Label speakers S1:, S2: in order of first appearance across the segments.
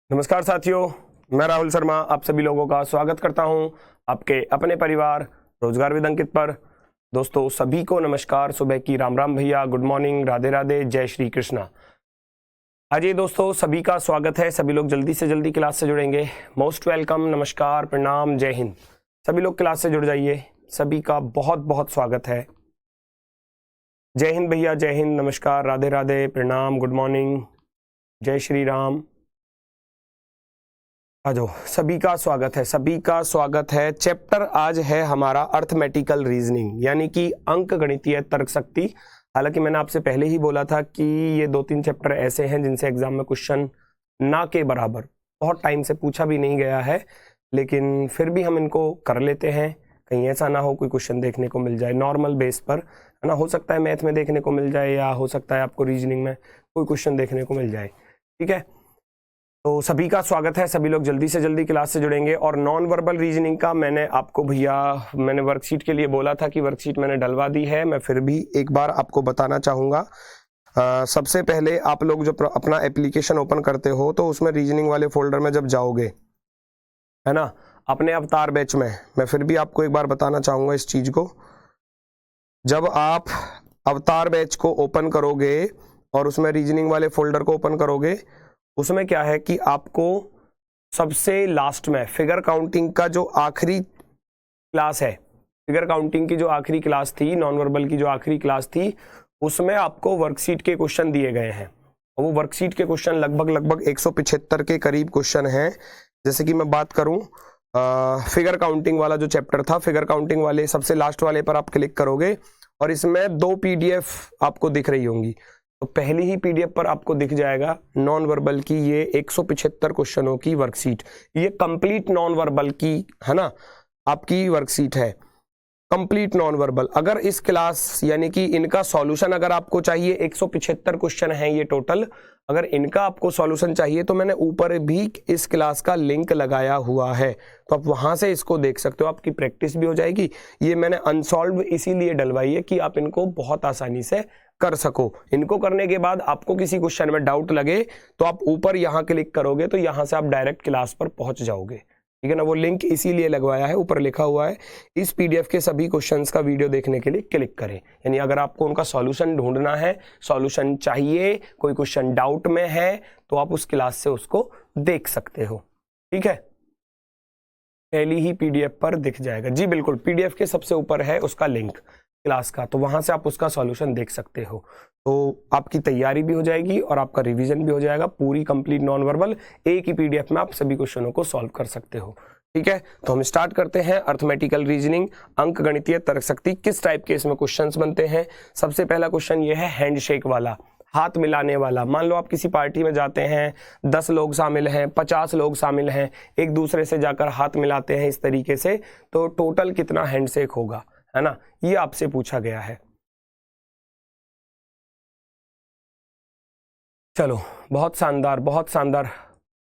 S1: नमस्कार साथियों, मैं राहुल शर्मा आप सभी लोगों का स्वागत करता हूं आपके अपने परिवार रोजगार विद अंकित पर। दोस्तों सभी को नमस्कार, सुबह की राम राम भैया, गुड मॉर्निंग, राधे राधे, जय श्री कृष्णा। आइए दोस्तों, सभी का स्वागत है। सभी लोग जल्दी से जल्दी क्लास से जुड़ेंगे। मोस्ट वेलकम, नमस्कार, प्रणाम, जय हिंद। सभी लोग क्लास से जुड़ जाइए, सभी का बहुत बहुत स्वागत है। जय हिंद भैया, जय हिंद, नमस्कार, राधे राधे, प्रणाम, गुड मॉर्निंग, जय श्री राम। आजो, सभी का स्वागत है, सभी का स्वागत है। चैप्टर आज है हमारा अर्थमेटिकल रीजनिंग, यानी कि अंक गणितीय तर्क शक्ति। हालांकि मैंने आपसे पहले ही बोला था कि ये 2-3 चैप्टर ऐसे हैं जिनसे एग्जाम में क्वेश्चन ना के बराबर बहुत टाइम से पूछा भी नहीं गया है, लेकिन फिर भी हम इनको कर लेते हैं। कहीं ऐसा ना हो कोई क्वेश्चन देखने को मिल जाए नॉर्मल बेस पर, है ना। हो सकता है मैथ में देखने को मिल जाए, या हो सकता है आपको रीजनिंग में कोई क्वेश्चन देखने को मिल जाए। ठीक है, तो सभी का स्वागत है। सभी लोग जल्दी से जल्दी क्लास से जुड़ेंगे। और नॉन वर्बल रीजनिंग का मैंने आपको भैया मैंने वर्कशीट के लिए बोला था कि वर्कशीट मैंने डलवा दी है। मैं फिर भी एक बार आपको बताना चाहूँगा। सबसे पहले आप लोग जो अपना एप्लीकेशन ओपन करते हो तो उसमें रीजनिंग वाले फोल्डर में जब जाओगे, है ना, अपने अवतार बैच में, मैं फिर भी आपको एक बार बताना चाहूँगा इस चीज़ को। जब आप अवतार बैच को ओपन करोगे और उसमें रीजनिंग वाले फोल्डर को ओपन करोगे, उसमें क्या है कि आपको सबसे लास्ट में फिगर काउंटिंग का जो आखिरी क्लास है, फिगर काउंटिंग की जो आखिरी क्लास थी, नॉन वर्बल की जो आखिरी क्लास थी, उसमें आपको वर्कशीट के क्वेश्चन दिए गए हैं। और वो वर्कशीट के क्वेश्चन लगभग 175 के करीब क्वेश्चन हैं। जैसे कि मैं बात करूं, फिगर काउंटिंग वाला जो चैप्टर था, फिगर काउंटिंग वाले सबसे लास्ट वाले पर आप क्लिक करोगे और इसमें 2 PDF आपको दिख रही होंगी। तो पहली ही PDF पर आपको दिख जाएगा नॉन वर्बल की ये 175 क्वेश्चनों की वर्कशीट। ये कंप्लीट नॉन वर्बल की, है ना, आपकी वर्कशीट है, कंप्लीट नॉन वर्बल। अगर इस क्लास यानी कि इनका सॉल्यूशन अगर आपको चाहिए, 175 क्वेश्चन हैं ये टोटल, अगर इनका आपको सॉल्यूशन चाहिए तो मैंने ऊपर भी इस क्लास का लिंक लगाया हुआ है, तो आप वहां से इसको देख सकते हो। आपकी प्रैक्टिस भी हो जाएगी। ये मैंने अनसॉल्व इसीलिए डलवाई है कि आप इनको बहुत आसानी से कर सको। इनको करने के बाद आपको किसी क्वेश्चन में डाउट लगे तो आप ऊपर यहाँ क्लिक करोगे तो यहाँ से आप डायरेक्ट क्लास पर पहुंच जाओगे। ठीक है ना, वो लिंक इसीलिए लगवाया है, ऊपर लिखा हुआ है इस PDF के सभी क्वेश्चंस का वीडियो देखने के लिए क्लिक करें। यानी अगर आपको उनका सॉल्यूशन ढूंढना है, सॉल्यूशन चाहिए, कोई क्वेश्चन डाउट में है, तो आप उस क्लास से उसको देख सकते हो। ठीक है, पहली ही PDF पर दिख जाएगा जी, बिल्कुल PDF के सबसे ऊपर है उसका लिंक क्लास का, तो वहां से आप उसका सॉल्यूशन देख सकते हो। तो आपकी तैयारी भी हो जाएगी और आपका रिवीजन भी हो जाएगा। पूरी कंप्लीट नॉन वर्बल एक ही PDF में आप सभी क्वेश्चनों को सॉल्व कर सकते हो। ठीक है, तो हम स्टार्ट करते हैं। अर्थमेटिकल रीजनिंग, अंक गणितीय तर्क शक्ति। किस टाइप के इसमें क्वेश्चंस बनते हैं? सबसे पहला क्वेश्चन ये है हैंडशेक वाला, हाथ मिलाने वाला। मान लो आप किसी पार्टी में जाते हैं, 10 लोग शामिल हैं, 50 लोग शामिल हैं, एक दूसरे से जाकर हाथ मिलाते हैं इस तरीके से, तो टोटल कितना हैंडशेक होगा, है ना, ये आपसे पूछा गया है। चलो, बहुत शानदार, बहुत शानदार।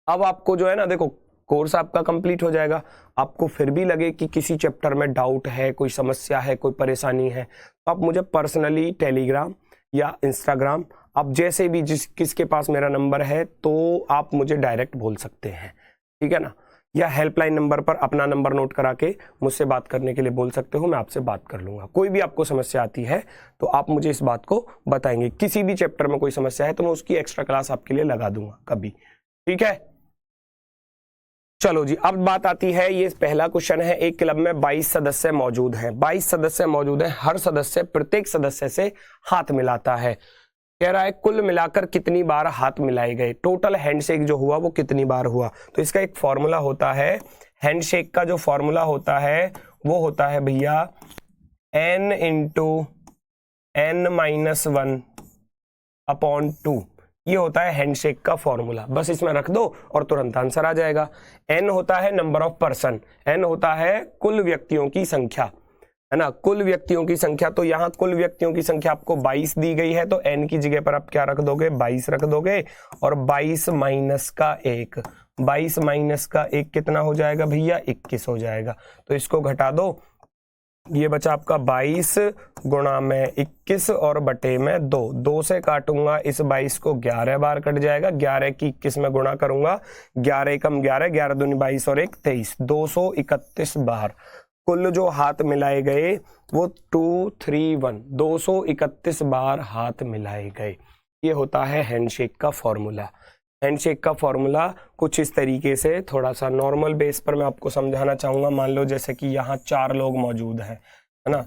S1: अब आपको जो है ना, देखो कोर्स आपका कंप्लीट हो जाएगा। आपको फिर भी लगे कि किसी चैप्टर में डाउट है, कोई समस्या है, कोई परेशानी है, तो आप मुझे पर्सनली टेलीग्राम या इंस्टाग्राम, आप जैसे भी किसके पास मेरा नंबर है, तो आप मुझे डायरेक्ट बोल सकते हैं। ठीक है ना, या हेल्पलाइन नंबर पर अपना नंबर नोट करा के मुझसे बात करने के लिए बोल सकते हो, मैं आपसे बात कर लूंगा। कोई भी आपको समस्या आती है तो आप मुझे इस बात को बताएंगे। किसी भी चैप्टर में कोई समस्या है तो मैं उसकी एक्स्ट्रा क्लास आपके लिए लगा दूंगा कभी। ठीक है, चलो जी, अब बात आती है, ये पहला क्वेश्चन है। एक क्लब में 22 सदस्य मौजूद हैं, 22 सदस्य मौजूद हैं, हर सदस्य प्रत्येक सदस्य से हाथ मिलाता है। कह रहा है कुल मिलाकर कितनी बार हाथ मिलाए गए, टोटल हैंडशेक जो हुआ वो कितनी बार हुआ। तो इसका एक फॉर्मूला होता है, हैंडशेक का जो फॉर्मूला होता है वो होता है भैया n × n-1/2। ये होता है हैंडशेक का फॉर्मूला। बस इसमें रख दो और तुरंत आंसर आ जाएगा। n होता है नंबर ऑफ पर्सन, n होता है कुल व्यक्तियों की संख्या, है ना, कुल व्यक्तियों की संख्या। तो यहाँ कुल व्यक्तियों की संख्या आपको 22 दी गई है, तो n की जगह पर आप क्या रख दोगे, 22 रख दोगे। और 22 माइनस का 1, 22 माइनस का 1 कितना हो जाएगा भैया, 21 हो जाएगा। तो इसको घटा दो, ये बचा आपका 22 गुणा में 21 और बटे में 2। 2 से काटूंगा इस 22 को 11 बार कट जाएगा, 11 की 21 में गुणा करूंगा, 11 एकम 11, 11 दूनी 22 और 1 23, 231 बार। कुल जो हाथ मिलाए गए वो 231, 231 बार हाथ मिलाए गए। ये होता है हैंडशेक का फॉर्मूला। हैंडशेक का फॉर्मूला कुछ इस तरीके से, थोड़ा सा नॉर्मल बेस पर मैं आपको समझाना चाहूँगा। मान लो जैसे कि यहाँ 4 लोग मौजूद हैं, है ना,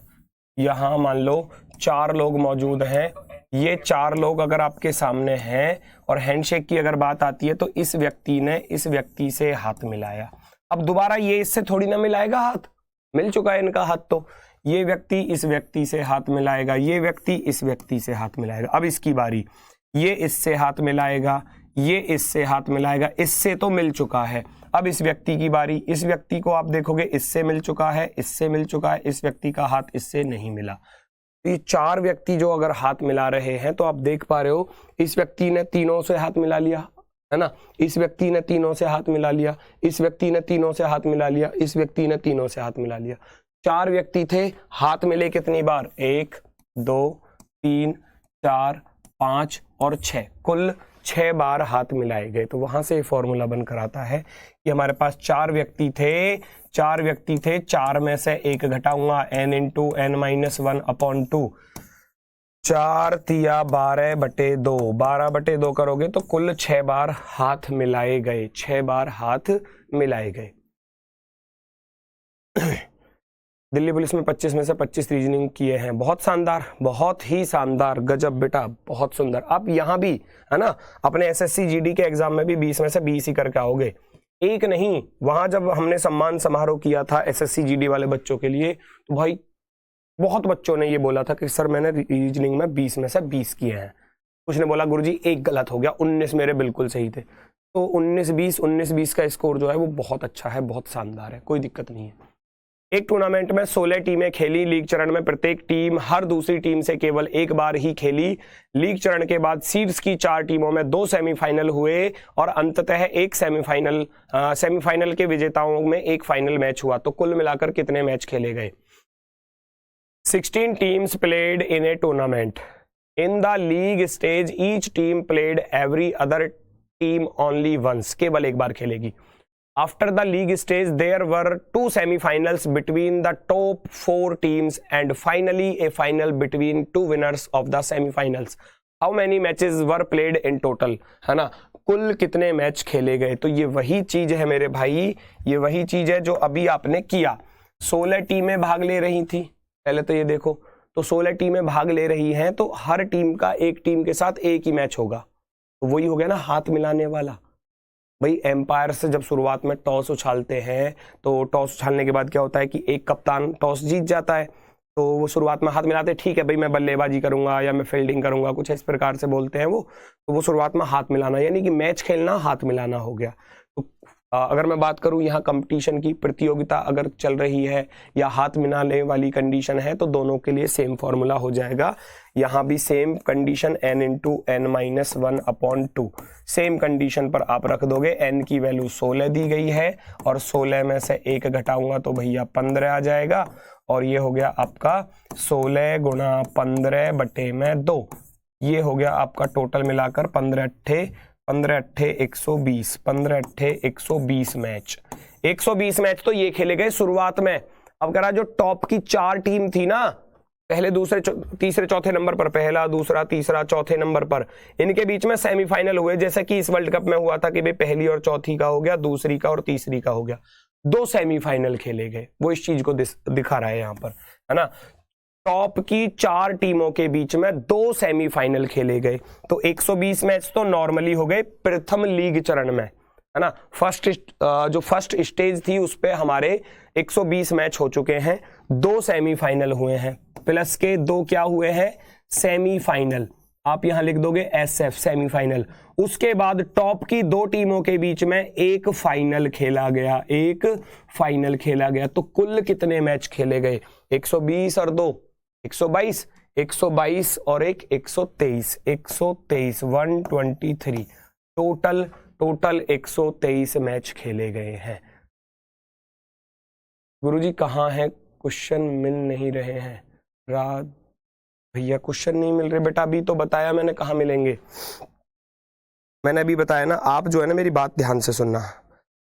S1: यहाँ मान लो 4 लोग मौजूद हैं। ये 4 लोग अगर आपके सामने हैं और हैंडशेक की अगर बात आती है तो इस व्यक्ति ने इस व्यक्ति से हाथ मिलाया। अब दोबारा ये इससे थोड़ी ना मिलाएगा हाथ, मिल चुका है इनका हाथ, तो ये व्यक्ति इस व्यक्ति से हाथ मिलाएगा, ये व्यक्ति इस व्यक्ति से हाथ मिलाएगा। अब इसकी बारी, ये इससे हाथ मिलाएगा, ये इससे हाथ मिलाएगा, इससे तो मिल चुका है। अब इस व्यक्ति की बारी, इस व्यक्ति को आप देखोगे इससे मिल चुका है, इससे मिल चुका है, इस व्यक्ति का हाथ इससे नहीं मिला। तो ये 4 व्यक्ति जो अगर हाथ मिला रहे हैं तो आप देख पा रहे हो इस व्यक्ति ने तीनों से हाथ मिला लिया, है ना, इस व्यक्ति ने तीनों से हाथ मिला लिया, इस व्यक्ति ने तीनों से हाथ मिला लिया, इस व्यक्ति ने तीनों से हाथ मिला लिया। 4 व्यक्ति थे, हाथ मिले कितनी बार, 1 2 3 4 5 और 6, कुल 6 बार हाथ मिलाए गए। तो वहां से फॉर्मूला बनकर आता है कि हमारे पास 4 व्यक्ति थे, 4 में से 1 घटाऊंगा, n इंटू n-1 अपॉन 2, 4 तिया 12 बटे 2, 12 बटे 2 करोगे तो कुल 6 बार हाथ मिलाए गए, 6 बार हाथ मिलाए गए। दिल्ली पुलिस में 25 में से 25 रीजनिंग किए हैं। बहुत शानदार, बहुत ही शानदार, गजब बेटा, बहुत सुंदर। आप यहाँ भी, है ना, अपने एसएससी जीडी के एग्जाम में भी 20 में से 20 ही करके आओगे, एक नहीं। वहां जब हमने सम्मान समारोह किया था एसएससी जीडी वाले बच्चों के लिए तो भाई बहुत बच्चों ने ये बोला था कि सर मैंने रीजनिंग में 20 में से 20 किए हैं। कुछ ने बोला गुरुजी एक गलत हो गया, 19 मेरे बिल्कुल सही थे। तो 19-20 का स्कोर जो है वो बहुत अच्छा है, बहुत शानदार है, कोई दिक्कत नहीं है। एक टूर्नामेंट में 16 टीमें खेली। लीग चरण में प्रत्येक टीम हर दूसरी टीम से केवल एक बार ही खेली। लीग चरण के बाद शीर्ष की 4 टीमों में 2 सेमीफाइनल हुए और अंततः एक सेमीफाइनल के विजेताओं में एक फाइनल मैच हुआ। तो कुल मिलाकर कितने मैच खेले गए? 16 teams played in a tournament. In the league stage, each team played every other team only once. केवल एक बार खेलेगी। After the league stage, there were 2 semi-finals between the top 4 teams and finally a final between 2 winners of the semi-finals. How many matches were played in total? है ना, कुल कितने match खेले गए? तो ये वही चीज है मेरे भाई, ये वही चीज है जो अभी आपने किया। 16 टीमें भाग ले रही थी, पहले तो ये देखो, तो 16 टीमें भाग ले रही हैं तो हर टीम का एक टीम के साथ एक ही मैच होगा। तो वही हो गया ना हाथ मिलाने वाला। भाई एम्पायर से जब शुरुआत में टॉस उछालते हैं तो टॉस उछालने के बाद क्या होता है कि एक कप्तान टॉस जीत जाता है, तो वो शुरुआत में हाथ मिलाते हैं, ठीक है भाई मैं बल्लेबाजी करूंगा या मैं फील्डिंग करूंगा, कुछ इस प्रकार से बोलते हैं वो। तो वो शुरुआत में हाथ मिलाना, यानी कि मैच खेलना हाथ मिलाना हो गया। तो अगर मैं बात करूं यहाँ कंपटीशन की, प्रतियोगिता अगर चल रही है या हाथ मिलाने वाली कंडीशन है तो दोनों के लिए सेम फॉर्मूला हो जाएगा। यहाँ भी same condition n into n-1 upon 2, same condition पर आप रख दोगे। n की वैल्यू 16 दी गई है और 16 में से 1 घटाऊंगा तो भैया 15 आ जाएगा और ये हो गया आपका 16 गुणा 15 बटे में 2। ये हो गया आपका टोटल मिलाकर 15 अट्ठे 120, 15 अट्ठे 120 मैच। 120 मैच तो ये खेले गए शुरुआत में। अब करा जो टॉप की 4 टीम थी ना, पहले दूसरे तीसरे चौथे नंबर पर, पहला दूसरा तीसरा चौथे नंबर पर, इनके बीच में सेमीफाइनल हुए, जैसे कि इस वर्ल्ड कप में हुआ था कि भाई पहली और चौथी का हो गया, दूसरी का और तीसरी का हो गया। 2 सेमीफाइनल खेले गए, वो इस चीज को दिखा रहा है यहाँ पर, है ना। टॉप की 4 टीमों के बीच में 2 सेमीफाइनल खेले गए। तो 120 मैच तो नॉर्मली हो गए प्रथम लीग चरण में, है ना। जो फर्स्ट स्टेज थी उस पे हमारे 120 मैच हो चुके हैं, 2 सेमीफाइनल हुए हैं, प्लस के 2 क्या हुए हैं, सेमीफाइनल। आप यहां लिख दोगे SF सेमीफाइनल। उसके बाद टॉप की 2 टीमों के बीच में एक फाइनल खेला गया, एक फाइनल खेला गया। तो कुल कितने मैच खेले गए? 120 और 2 122, 122 और 1 123, 123 टोटल 123 मैच खेले गए हैं। गुरुजी कहाँ है क्वेश्चन मिल नहीं रहे हैं। रात भैया क्वेश्चन नहीं मिल रहे बेटा, अभी तो बताया मैंने कहाँ मिलेंगे। मैंने अभी बताया ना, आप जो है ना मेरी बात ध्यान से सुनना।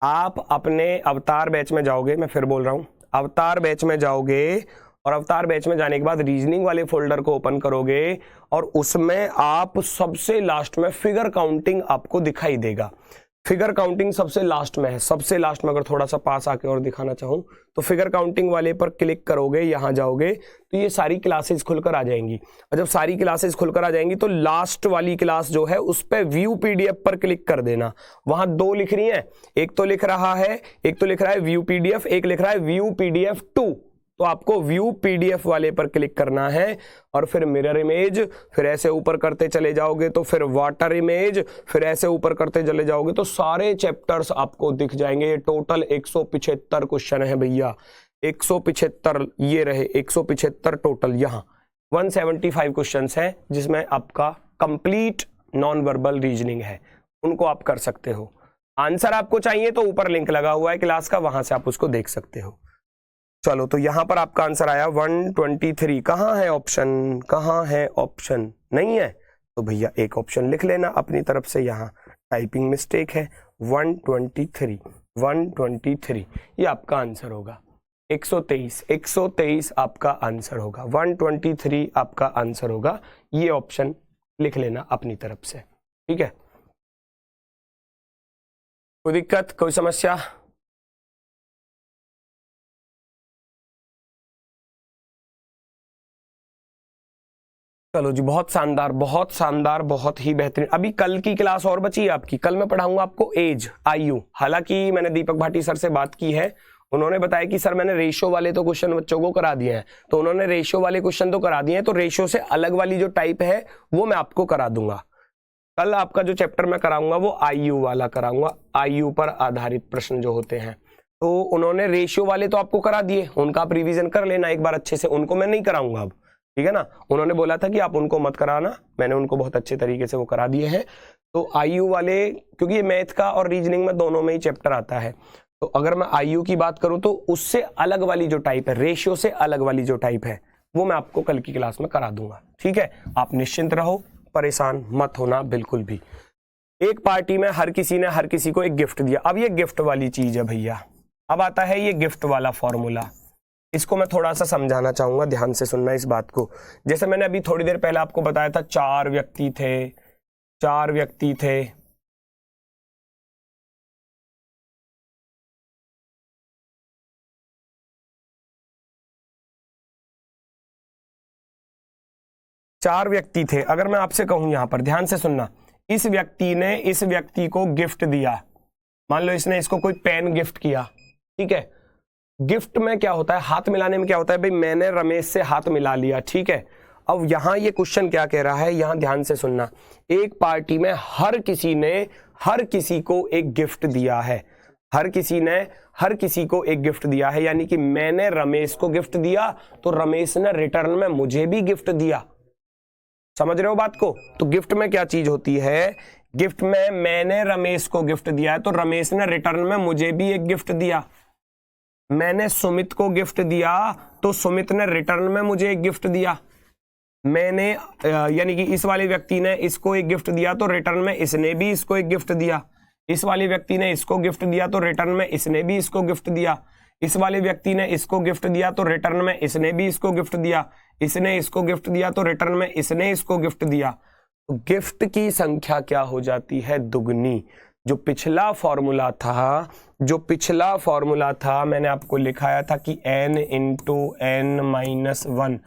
S1: आप अपने अवतार बैच में जाओगे, मैं फिर बोल रहा हूँ, अवतार बैच में जाओगे और अवतार बैच में जाने के बाद रीजनिंग वाले फोल्डर को ओपन करोगे और उसमें आप सबसे लास्ट में फिगर काउंटिंग आपको दिखाई देगा। फिगर काउंटिंग सबसे लास्ट में है, सबसे लास्ट में। अगर थोड़ा सा पास आके और दिखाना चाहूँ तो फिगर काउंटिंग वाले पर क्लिक करोगे, यहाँ जाओगे तो ये सारी क्लासेस खुलकर आ जाएंगी। और जब सारी क्लासेस खुलकर आ जाएंगी तो लास्ट वाली क्लास जो है उस पर व्यू पीडीएफ पर क्लिक कर देना। वहां 2 लिख रही हैं, एक तो लिख रहा है व्यू पीडीएफ, एक लिख रहा है व्यू पीडीएफ 2। तो आपको व्यू पीडीएफ वाले पर क्लिक करना है और फिर मिरर इमेज, फिर ऐसे ऊपर करते चले जाओगे तो फिर वाटर इमेज, फिर ऐसे ऊपर करते चले जाओगे तो सारे चैप्टर्स आपको दिख जाएंगे। ये टोटल 175 क्वेश्चन है भैया, 175 ये रहे, 175 टोटल। यहाँ 175 क्वेश्चन हैं जिसमें आपका कंप्लीट नॉन वर्बल रीजनिंग है, उनको आप कर सकते हो। आंसर आपको चाहिए तो ऊपर लिंक लगा हुआ है क्लास का, वहां से आप उसको देख सकते हो। चलो तो यहां पर आपका आंसर आया 123। कहाँ है ऑप्शन, कहाँ है ऑप्शन? नहीं है तो भैया एक ऑप्शन लिख लेना अपनी तरफ से, यहाँ टाइपिंग मिस्टेक है। 123 ये आपका आंसर होगा। 123 आपका आंसर होगा, 123 आपका आंसर होगा। ये ऑप्शन लिख लेना अपनी तरफ से, ठीक है। कोई दिक्कत, कोई समस्या? चलो जी, बहुत शानदार, बहुत शानदार, बहुत ही बेहतरीन। अभी कल की क्लास और बची है आपकी। कल मैं पढ़ाऊंगा आपको एज, आयु। हालांकि मैंने दीपक भाटी सर से बात की है, उन्होंने बताया कि सर मैंने रेशियो वाले तो क्वेश्चन बच्चों को करा दिए हैं, तो उन्होंने रेशियो वाले क्वेश्चन तो करा दिए हैं, तो रेशियो से अलग वाली जो टाइप है वो मैं आपको करा दूंगा। कल आपका जो चैप्टर मैं कराऊंगा वो आयु वाला कराऊंगा, आयु पर आधारित प्रश्न जो होते हैं। तो उन्होंने रेशियो वाले तो आपको करा दिए, उनका आप रिविजन कर लेना एक बार अच्छे से, उनको मैं नहीं कराऊंगा अब, ठीक है ना। उन्होंने बोला था कि आप उनको मत कराना, मैंने उनको बहुत अच्छे तरीके से वो करा दिए हैं। तो आयु वाले, क्योंकि ये मैथ का और रीजनिंग में दोनों में ही चैप्टर आता है, तो अगर मैं आयु की बात करूं तो उससे अलग वाली जो टाइप है, रेशियो से अलग वाली जो टाइप है, वो मैं आपको कल की क्लास में करा दूंगा, ठीक है। आप निश्चिंत रहो, परेशान मत होना बिल्कुल भी। एक पार्टी में हर किसी ने हर किसी को एक गिफ्ट दिया। अब ये गिफ्ट वाली चीज है भैया, अब आता है ये गिफ्ट वाला फॉर्मूला। इसको मैं थोड़ा सा समझाना चाहूंगा, ध्यान से सुनना इस बात को। जैसे मैंने अभी थोड़ी देर पहले आपको बताया था 4 व्यक्ति थे, 4 व्यक्ति थे, चार व्यक्ति थे। अगर मैं आपसे कहूं, यहां पर ध्यान से सुनना, इस व्यक्ति ने इस व्यक्ति को गिफ्ट दिया, मान लो इसने इसको कोई पेन गिफ्ट किया, ठीक है। गिफ्ट में क्या होता है, हाथ मिलाने में क्या होता है भाई, मैंने रमेश से हाथ मिला लिया, ठीक है। अब यहां ये क्वेश्चन क्या कह रहा है, यहां ध्यान से सुनना। एक पार्टी में हर किसी ने हर किसी को एक गिफ्ट दिया है, हर किसी ने हर किसी को एक गिफ्ट दिया है, यानी कि मैंने रमेश को गिफ्ट दिया तो रमेश ने रिटर्न में मुझे भी गिफ्ट दिया। समझ रहे हो बात को? तो गिफ्ट में क्या चीज होती है, गिफ्ट में मैंने रमेश को गिफ्ट दिया है तो रमेश ने रिटर्न में मुझे भी एक गिफ्ट दिया। मैंने सुमित को गिफ्ट दिया तो सुमित ने रिटर्न में मुझे एक गिफ्ट दिया। मैंने यानी कि इस वाले व्यक्ति ने इसको एक गिफ्ट दिया तो रिटर्न में इसने भी इसको एक गिफ्ट दिया। इस वाले व्यक्ति ने इसको गिफ्ट दिया तो रिटर्न में इसने भी इसको गिफ्ट दिया। इस वाले व्यक्ति ने इसको गिफ्ट दिया तो रिटर्न में इसने भी इसको गिफ्ट दिया। इसने इसको गिफ्ट दिया तो रिटर्न में इसने इसको गिफ्ट दिया। तो गिफ्ट की संख्या क्या हो जाती है, दुगनी। जो पिछला फॉर्मूला था, जो पिछला फॉर्मूला था मैंने आपको लिखाया था कि n into n minus 1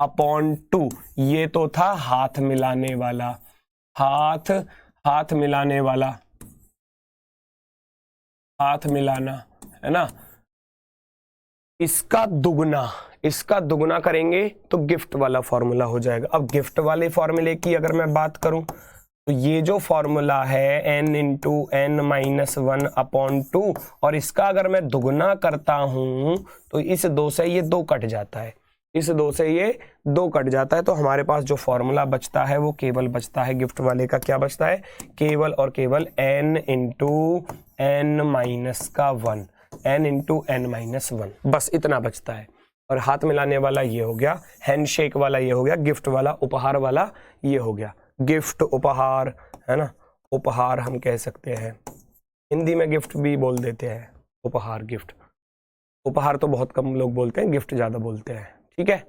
S1: upon 2, ये तो था हाथ मिलाने वाला, हाथ मिलाने वाला, हाथ मिलाना, है ना। इसका दुगना करेंगे तो गिफ्ट वाला फॉर्मूला हो जाएगा। अब गिफ्ट वाले फॉर्मूले की अगर मैं बात करूं तो ये जो फॉर्मूला है n into n minus 1 upon 2, और इसका अगर मैं दुगना करता हूं तो इस 2 से ये 2 कट जाता है, इस 2 से ये 2 कट जाता है। तो हमारे पास जो फॉर्मूला बचता है वो केवल बचता है गिफ्ट वाले का, क्या बचता है, केवल और केवल n इंटू n माइनस का 1, n इंटू n माइनस 1, बस इतना बचता है। और हाथ मिलाने वाला ये हो गया, हैंडशेक वाला ये हो गया, गिफ्ट वाला, उपहार वाला ये हो गया। गिफ्ट, उपहार, है ना, उपहार हम कह सकते हैं, हिंदी में गिफ्ट भी बोल देते हैं, उपहार, गिफ्ट। उपहार तो बहुत कम लोग बोलते हैं, गिफ्ट ज्यादा बोलते हैं, ठीक है।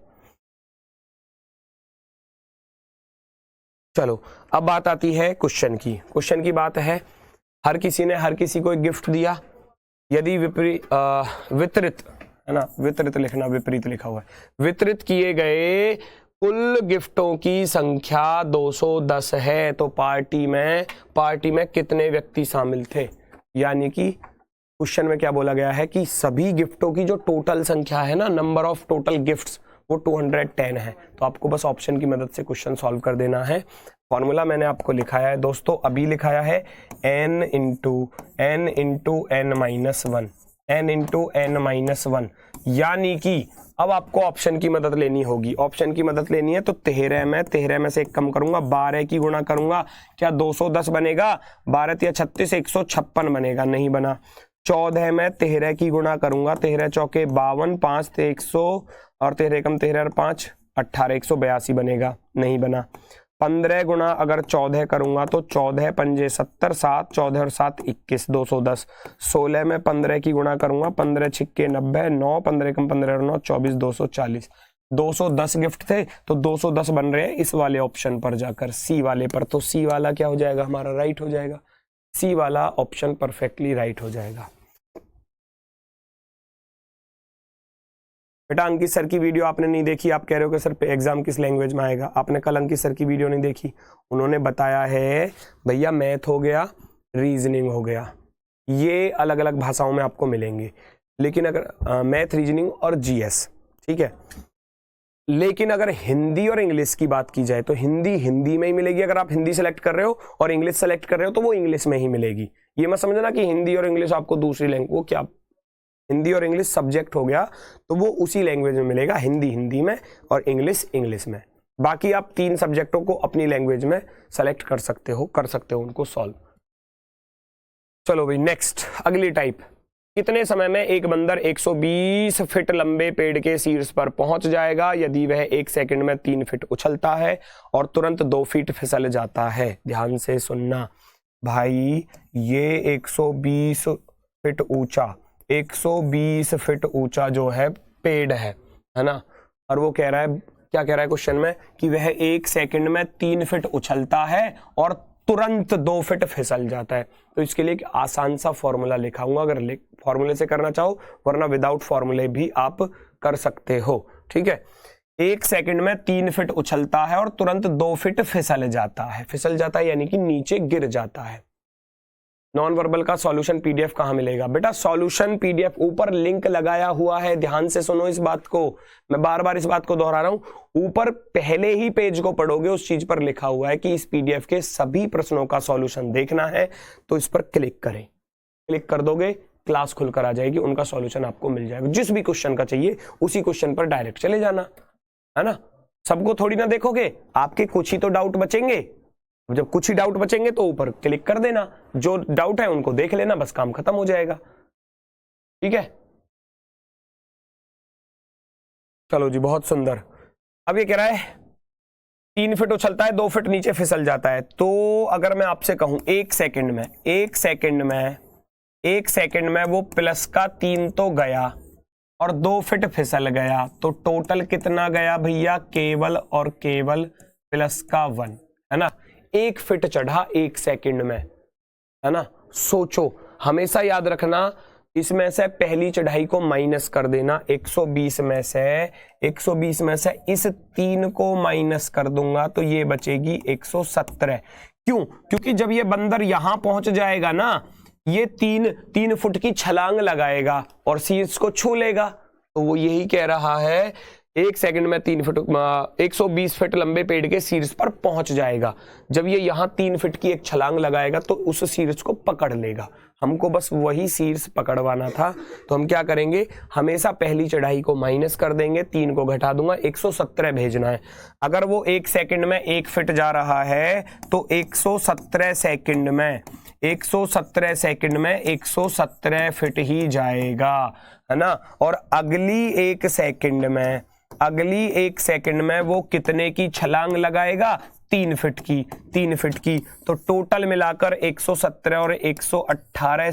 S1: चलो अब बात आती है क्वेश्चन की। क्वेश्चन की बात है, हर किसी ने हर किसी को एक गिफ्ट दिया, यदि वितरित, है ना, वितरित लिखना, विपरीत लिखा हुआ है, वितरित किए गए कुल गिफ्टों की संख्या 210 है, तो पार्टी में कितने व्यक्ति शामिल थे। यानी कि क्वेश्चन में क्या बोला गया है कि सभी गिफ्टों की जो टोटल संख्या है ना, नंबर ऑफ टोटल गिफ्ट्स, वो 210 है। तो आपको बस ऑप्शन की मदद से क्वेश्चन सॉल्व कर देना है। फॉर्मूला मैंने आपको लिखाया है दोस्तों, अभी लिखाया है n into n minus one, यानी कि अब आपको ऑप्शन की मदद लेनी होगी। ऑप्शन की मदद लेनी है तो 13 में से एक कम करूंगा, 12 की गुणा करूंगा, क्या 210 बनेगा? 12 या 36, 156 बनेगा, नहीं बना। 14 में 13 की गुणा करूंगा, 13 चौके 52, 5 थे 100 और 13 कम 13 और 5 18, 182 बनेगा, नहीं बना। 15 गुणा अगर 14 करूंगा तो 14 पंजे 70, 7 14 और 7 21, 210। 16 में 15 की गुणा करूंगा, 15 छिक्के 90, 9 15 कम 15 और 9 24, 240। 210 गिफ्ट थे तो 210 बन रहे हैं इस वाले ऑप्शन पर जाकर, सी वाले पर। तो सी वाला क्या हो जाएगा हमारा? राइट हो जाएगा। सी वाला ऑप्शन परफेक्टली राइट हो जाएगा। बेटा अंकित सर की वीडियो आपने नहीं देखी, आप कह रहे हो कि सर एग्जाम किस लैंग्वेज में आएगा। आपने कल अंकित सर की वीडियो नहीं देखी, उन्होंने बताया है भैया मैथ हो गया, रीजनिंग हो गया, ये अलग अलग भाषाओं में आपको मिलेंगे। लेकिन अगर मैथ, रीजनिंग और जीएस, ठीक है, लेकिन अगर हिंदी और इंग्लिश की बात की जाए तो हिंदी में ही मिलेगी। अगर आप हिंदी सेलेक्ट कर रहे हो और इंग्लिश सेलेक्ट कर रहे हो तो वो इंग्लिश में ही मिलेगी। ये मत समझना कि हिंदी और इंग्लिश आपको दूसरी लैंग्वेज, वो क्या, हिंदी और इंग्लिश सब्जेक्ट हो गया तो वो उसी लैंग्वेज में मिलेगा, हिंदी में और इंग्लिश में। बाकी आप 3 सब्जेक्टों को अपनी लैंग्वेज में सेलेक्ट कर सकते हो उनको सॉल्व। चलो भाई नेक्स्ट, अगली टाइप। कितने समय में एक बंदर 120 फीट लंबे पेड़ के शीर्ष पर पहुंच जाएगा यदि वह 1 सेकंड में 3 फीट उछलता है और तुरंत 2 फीट फिसल जाता है। ध्यान से सुनना भाई, ये 120 फीट ऊंचा, 120 फीट ऊंचा जो है पेड़ है ना, और वो कह रहा है, क्या कह रहा है क्वेश्चन में, कि वह 1 सेकंड में 3 फीट उछलता है और तुरंत 2 फीट फिसल जाता है। तो इसके लिए एक आसान सा फॉर्मूला लिखाऊंगा, अगर फॉर्मूले से करना चाहो, वरना विदाउट फॉर्मूले भी आप कर सकते हो, ठीक है। 1 सेकंड में 3 फीट उछलता है और तुरंत 2 फीट फिसल जाता है। फिसल जाता है यानी कि नीचे गिर जाता है। नॉन वर्बल का सॉल्यूशन पीडीएफ कहां मिलेगा? बेटा सॉल्यूशन पीडीएफ ऊपर लिंक लगाया हुआ है, ध्यान से सुनो इस बात को, मैं बार बार इस बात को दोहरा रहा हूं। ऊपर पहले ही पेज को पढ़ोगे, उस चीज पर लिखा हुआ है कि इस पीडीएफ के सभी प्रश्नों का सॉल्यूशन देखना है, तो इस पर क्लिक करें। क्लिक कर दोगे, क्लास खुलकर आ जाएगी, उनका सॉल्यूशन आपको मिल जाएगा। जिस भी क्वेश्चन का चाहिए उसी क्वेश्चन पर डायरेक्ट चले जाना, है ना। सबको थोड़ी ना देखोगे, आपके कुछ ही तो डाउट बचेंगे। जब कुछ ही डाउट बचेंगे तो ऊपर क्लिक कर देना, जो डाउट है उनको देख लेना, बस काम खत्म हो जाएगा, ठीक है। चलो जी, बहुत सुंदर। अब ये कह रहा है 3 फीट उछलता है, 2 फीट नीचे फिसल जाता है। तो अगर मैं आपसे कहूं 1 सेकंड में वो प्लस का 3 तो गया और 2 फीट फिसल गया, तो टोटल कितना गया भैया? केवल और केवल प्लस का 1, है ना। 1 फीट चढ़ा 1 सेकंड में, है ना। सोचो, हमेशा याद रखना, इसमें से पहली चढ़ाई को माइनस कर देना। 120 में से इस 3 को माइनस कर दूंगा तो ये बचेगी 117। क्यों? क्योंकि जब ये बंदर यहां पहुंच जाएगा ना, ये 3 फुट की छलांग लगाएगा और शीर्ष को छू लेगा। तो वो यही कह रहा है 1 सेकंड में 120 फीट लंबे पेड़ के शीर्ष पर पहुंच जाएगा। जब ये यहां 3 फीट की एक छलांग लगाएगा तो उस शीर्ष को पकड़ लेगा। हमको बस वही शीर्ष पकड़वाना था, तो हम क्या करेंगे, हमेशा पहली चढ़ाई को माइनस कर देंगे, 3 को घटा दूंगा, 117 भेजना है। अगर वो 1 सेकंड में 1 फीट जा रहा है तो 117 सेकंड में 117 फीट ही जाएगा, है ना, और अगली एक सेकंड में वो कितने की छलांग लगाएगा, 3 फीट की। तो टोटल मिलाकर 117 और 118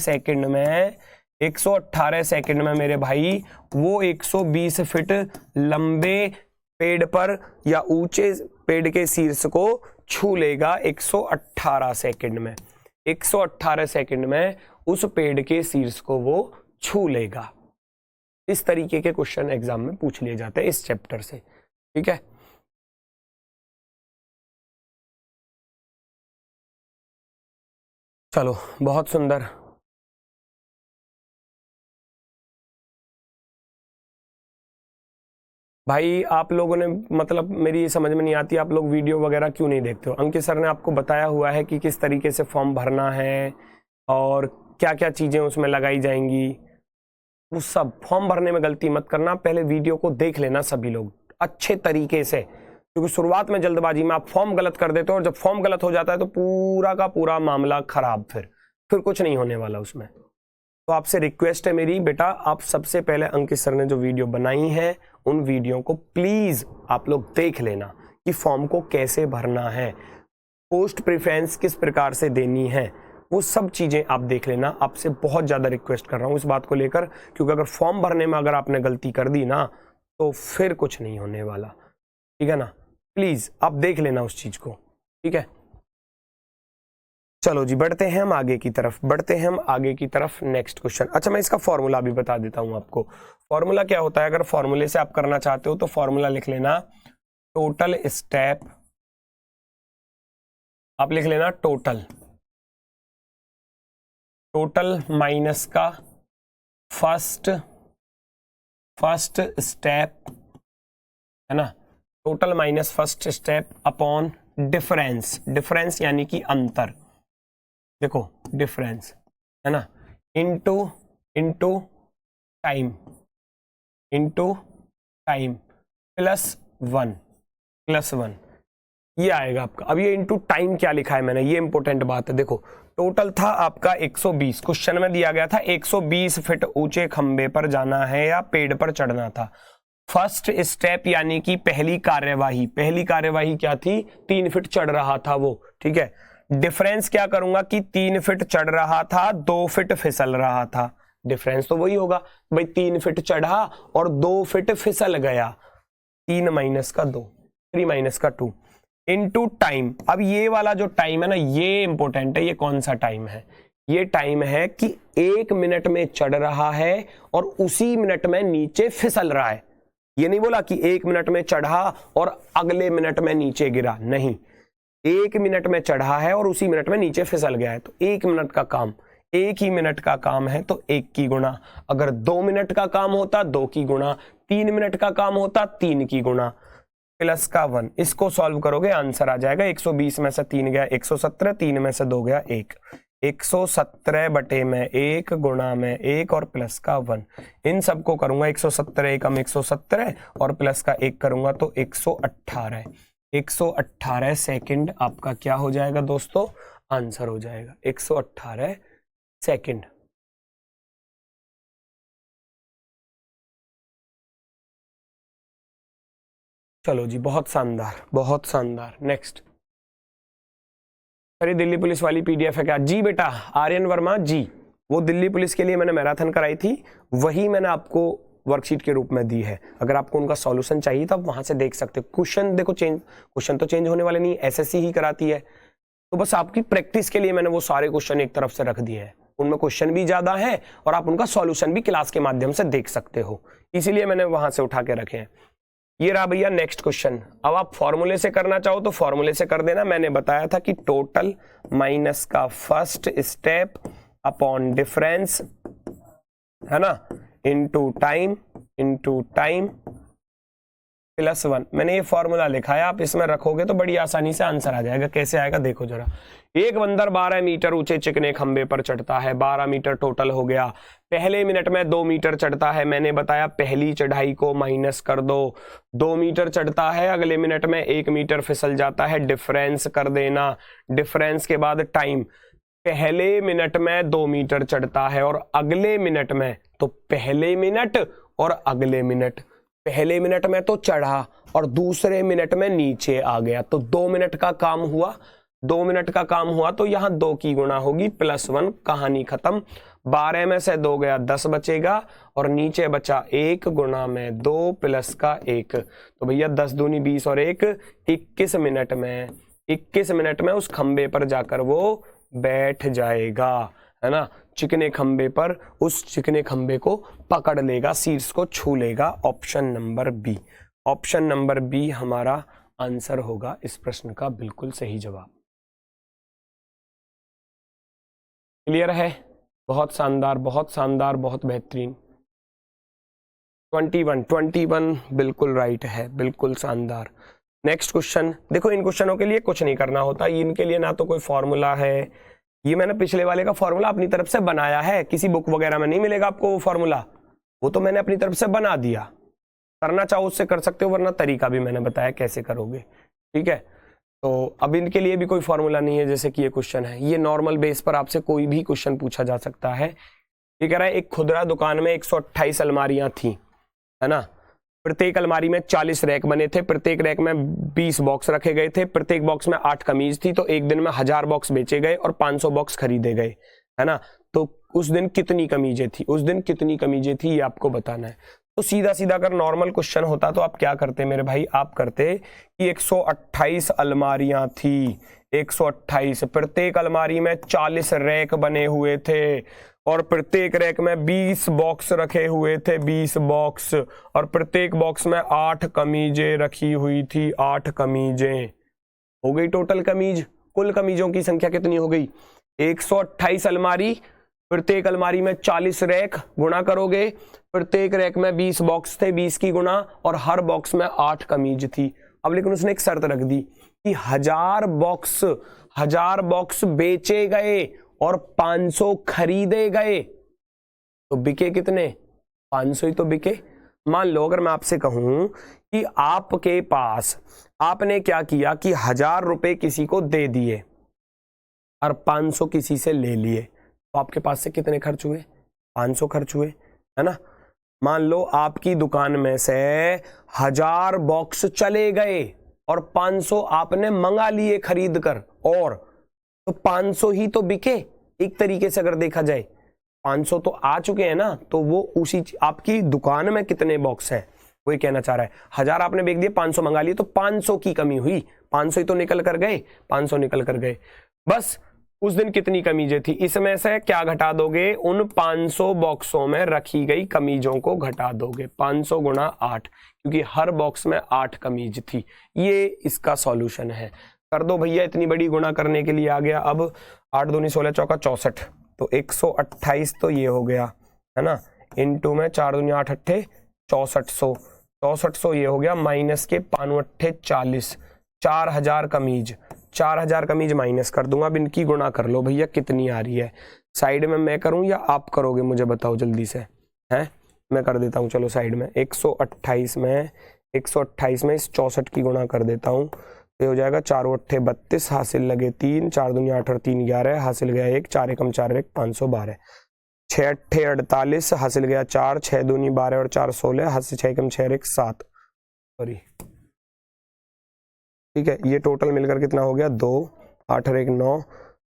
S1: सेकंड में मेरे भाई वो 120 फीट लंबे पेड़ पर या ऊंचे पेड़ के शीर्ष को छू लेगा 118 सेकंड में। 118 सेकंड में उस पेड़ के शीर्ष को वो छू लेगा। इस तरीके के क्वेश्चन एग्जाम में पूछ लिए जाते हैं इस चैप्टर से, ठीक है। चलो बहुत सुंदर। भाई आप लोगों ने, मतलब मेरी ये समझ में नहीं आती, आप लोग वीडियो वगैरह क्यों नहीं देखते हो। अंकित सर ने आपको बताया हुआ है कि किस तरीके से फॉर्म भरना है और क्या क्या चीजें उसमें लगाई जाएंगी। वो सब फॉर्म भरने में गलती मत करना, पहले वीडियो को देख लेना सभी लोग अच्छे तरीके से, क्योंकि शुरुआत में जल्दबाजी में आप फॉर्म गलत कर देते हो और जब फॉर्म गलत हो जाता है तो पूरा का पूरा मामला खराब, फिर कुछ नहीं होने वाला उसमें। तो आपसे रिक्वेस्ट है मेरी, बेटा आप सबसे पहले अंकित सर ने जो वीडियो बनाई है उन वीडियो को प्लीज आप लोग देख लेना कि फॉर्म को कैसे भरना है, पोस्ट प्रेफरेंस किस प्रकार से देनी है, वो सब चीजें आप देख लेना। आपसे बहुत ज्यादा रिक्वेस्ट कर रहा हूं इस बात को लेकर, क्योंकि अगर फॉर्म भरने में अगर आपने गलती कर दी ना तो फिर कुछ नहीं होने वाला, ठीक है ना। प्लीज आप देख लेना उस चीज को, ठीक है। चलो जी बढ़ते हैं हम आगे की तरफ, नेक्स्ट क्वेश्चन। अच्छा मैं इसका फॉर्मूला भी बता देता हूं आपको। फॉर्मूला क्या होता है, अगर फॉर्मूले से आप करना चाहते हो तो फॉर्मूला लिख लेना टोटल स्टेप, आप लिख लेना टोटल माइनस का फर्स्ट स्टेप, है ना, total minus first step upon difference यानी कि अंतर, देखो डिफरेंस है ना, इनटू टाइम प्लस वन ये आएगा आपका। अब ये इनटू टाइम क्या लिखा है मैंने, ये इंपॉर्टेंट बात है। देखो टोटल था आपका 120, क्वेश्चन में दिया गया था 120 फीट ऊंचे खंबे पर जाना है या पेड़ पर चढ़ना था। फर्स्ट स्टेप यानी कि पहली कार्यवाही क्या थी, 3 फीट चढ़ रहा था वो, ठीक है। डिफरेंस क्या करूंगा कि 3 फीट चढ़ रहा था, 2 फीट फिसल रहा था, डिफरेंस तो वही होगा भाई, 3 फीट चढ़ा और 2 फीट फिसल गया, 3 माइनस का 2, 3 माइनस का 2 इनटू टाइम। अब ये वाला जो टाइम है ना ये इंपॉर्टेंट है, ये कौन सा टाइम है, ये टाइम है कि 1 मिनट में चढ़ रहा है और उसी मिनट में नीचे फिसल रहा है। ये नहीं बोला कि 1 मिनट में चढ़ा और अगले मिनट में नीचे गिरा, नहीं, 1 मिनट में चढ़ा है और उसी मिनट में नीचे फिसल गया है। तो 1 मिनट का काम, 1 ही मिनट का काम है तो 1 की गुणा, अगर 2 मिनट का काम होता 2 की गुणा, 3 मिनट का काम होता 3 की गुणा, प्लस का 1। इसको सॉल्व करोगे आंसर आ जाएगा 120 में से 3 गया 117, 3 में से 2 गया 1, 117 बटे में 1 गुणा में 1 और प्लस का 1। इन सबको करूंगा 117 एकम 117 और प्लस का 1 करूंगा तो 118 सेकंड आपका क्या हो जाएगा दोस्तों, आंसर हो जाएगा 118 सेकंड। चलो जी बहुत शानदार। नेक्स्ट, अरे दिल्ली पुलिस वाली पीडीएफ है क्या? जी बेटा आर्यन वर्मा जी, वो दिल्ली पुलिस के लिए मैंने मैराथन कराई थी, वही मैंने आपको वर्कशीट के रूप में दी है। अगर आपको उनका सॉल्यूशन चाहिए तो आप वहां से देख सकते हो। क्वेश्चन तो चेंज होने वाले नहीं, एसएससी ही कराती है, तो बस आपकी प्रैक्टिस के लिए मैंने वो सारे क्वेश्चन एक तरफ से रख दिए हैं। उनमें क्वेश्चन भी ज्यादा है और आप उनका सॉल्यूशन भी क्लास के माध्यम से देख सकते हो, इसीलिए मैंने वहां से उठा के रखे हैं। ये रहा भैया नेक्स्ट क्वेश्चन। अब आप फॉर्मूले से करना चाहो तो फॉर्मूले से कर देना। मैंने बताया था कि टोटल माइनस का फर्स्ट स्टेप अपॉन डिफरेंस, है ना, इनटू टाइम प्लस 1। मैंने ये फॉर्मूला लिखा है, आप इसमें रखोगे तो बड़ी आसानी से आंसर आ जाएगा। कैसे आएगा देखो जरा। एक बंदर 12 मीटर ऊंचे चिकने खंबे पर चढ़ता है, 12 मीटर टोटल हो गया। पहले मिनट में 2 मीटर चढ़ता है, मैंने बताया पहली चढ़ाई को माइनस कर दो। 2 मीटर चढ़ता है, अगले मिनट में 1 मीटर फिसल जाता है, डिफरेंस कर देना। डिफरेंस के बाद टाइम, पहले मिनट में 2 मीटर चढ़ता है और अगले मिनट में, तो पहले मिनट और अगले मिनट, पहले मिनट में तो चढ़ा और दूसरे मिनट में नीचे आ गया, तो 2 मिनट का काम हुआ, 2 मिनट का काम हुआ, तो यहां 2 की गुणा होगी +1, कहानी खत्म। 12 में से 2 गया 10 बचेगा और नीचे बचा 1 गुणा में 2 प्लस का 1, तो भैया 10 दूनी 20 और 1 21 मिनट में, 21 मिनट में उस खंबे पर जाकर वो बैठ जाएगा, है ना, चिकने खंबे पर, उस चिकने खंबे को पकड़ लेगा, शीर्ष को छू लेगा। Option number b, option number b हमारा आंसर होगा इस प्रश्न का बिल्कुल सही जवाब। क्लियर है? बहुत शानदार, बहुत शानदार, बहुत बेहतरीन। 21 बिल्कुल राइट है, बिल्कुल शानदार। नेक्स्ट क्वेश्चन देखो, इन क्वेश्चनों के लिए कुछ नहीं करना होता, इनके लिए ना तो कोई फॉर्मूला है, ये मैंने पिछले वाले का फॉर्मूला अपनी तरफ से बनाया है, किसी बुक वगैरह में नहीं मिलेगा आपको वो फॉर्मूला, वो तो मैंने अपनी तरफ से बना दिया। करना चाहो उससे कर सकते हो, वरना तरीका भी मैंने बताया कैसे करोगे, ठीक है। तो अब इनके लिए भी कोई फॉर्मूला नहीं है, जैसे कि ये क्वेश्चन है, ये नॉर्मल बेस पर आपसे कोई भी क्वेश्चन पूछा जा सकता है। ये कह रहा है एक खुदरा दुकान में 128 अलमारियां थी, है ना, प्रत्येक अलमारी में 40 रैक बने थे, प्रत्येक रैक में 20 बॉक्स रखे गए थे, प्रत्येक बॉक्स में 8 कमीज थी, तो एक दिन में 1000 बॉक्स बेचे गए और 500 बॉक्स खरीदे गए, है ना। तो उस दिन कितनी कमीजें थी, उस दिन कितनी कमीजें थी ये आपको बताना है। तो सीधा सीधा अगर नॉर्मल क्वेश्चन होता तो आप क्या करते मेरे भाई, आप करते कि 128 अलमारियां थी, 128, प्रत्येक अलमारी में 40 रैक बने हुए थे और प्रत्येक रैक में 20 बॉक्स रखे हुए थे, 20 बॉक्स, और प्रत्येक बॉक्स में 8 कमीजें रखी हुई थी, 8 कमीजें हो गई टोटल कमीज। कुल कमीजों की संख्या कितनी हो गई, 128 अलमारी, प्रत्येक अलमारी में 40 रैक, गुणा करोगे, प्रत्येक रैक में 20 बॉक्स थे, 20 की गुणा, और हर बॉक्स में 8 कमीज थी। अब लेकिन उसने एक शर्त रख दी कि 1000 बॉक्स बेचे गए और 500 खरीदे गए, तो बिके कितने, 500 ही तो बिके। मान लो अगर मैं आपसे कहूं कि आपके पास, आपने क्या किया कि 1000 रुपए किसी को दे दिए और 500 किसी से ले लिए, तो आपके पास से कितने खर्च हुए, 500 खर्च हुए, है ना। मान लो आपकी दुकान में से 1000 बॉक्स चले गए और 500 आपने मंगा लिए खरीद कर, और तो 500 ही तो बिके एक तरीके से अगर देखा जाए, 500 तो आ चुके हैं ना, तो वो उसी आपकी दुकान में कितने बॉक्स हैं वही कहना चाह रहा है। 1000 आपने बेच दिए, 500 मंगा लिए, तो 500 की कमी हुई, 500 ही तो निकल कर गए, 500 निकल कर गए। बस उस दिन कितनी कमीजें थी, इसमें से क्या घटा दोगे, उन 500 बॉक्सों में रखी गई कमीजों को घटा दोगे, 500 गुणा 8, क्योंकि हर बॉक्स में 8 कमीज थी। ये इसका सॉल्यूशन है। कर दो भैया, इतनी बड़ी गुणा करने के लिए आ गया। अब 8 दूनी 16 चौका 64, तो 128 तो ये हो गया, है ना, इनटू में 4 दूनी 8 अट्ठे 6400, 6400 ये हो गया, माइनस के 5 अट्ठे 40, 4000 कमीज, 4000 कमीज माइनस कर दूंगा। अब इनकी गुणा कर लो भैया कितनी आ रही है, साइड में मैं करूं या आप करोगे, मुझे बताओ जल्दी से, हैं मैं कर देता हूं, चलो साइड में 128 में इस 64 की गुणा कर देता हूं, तो हो जाएगा 4 अट्ठे 32, हासिल लगे 3, 4 दूनी 8 और 3 11, हासिल गया 1, 4 एकम 4 1 512, 6 अट्ठे 48, हासिल गया 4, 6 दूनी 12 और 4 16, हासिल 6 एकम 6 1 7, सॉरी ठीक है। ये टोटल मिलकर कितना हो गया, 2, 8 और 1 9,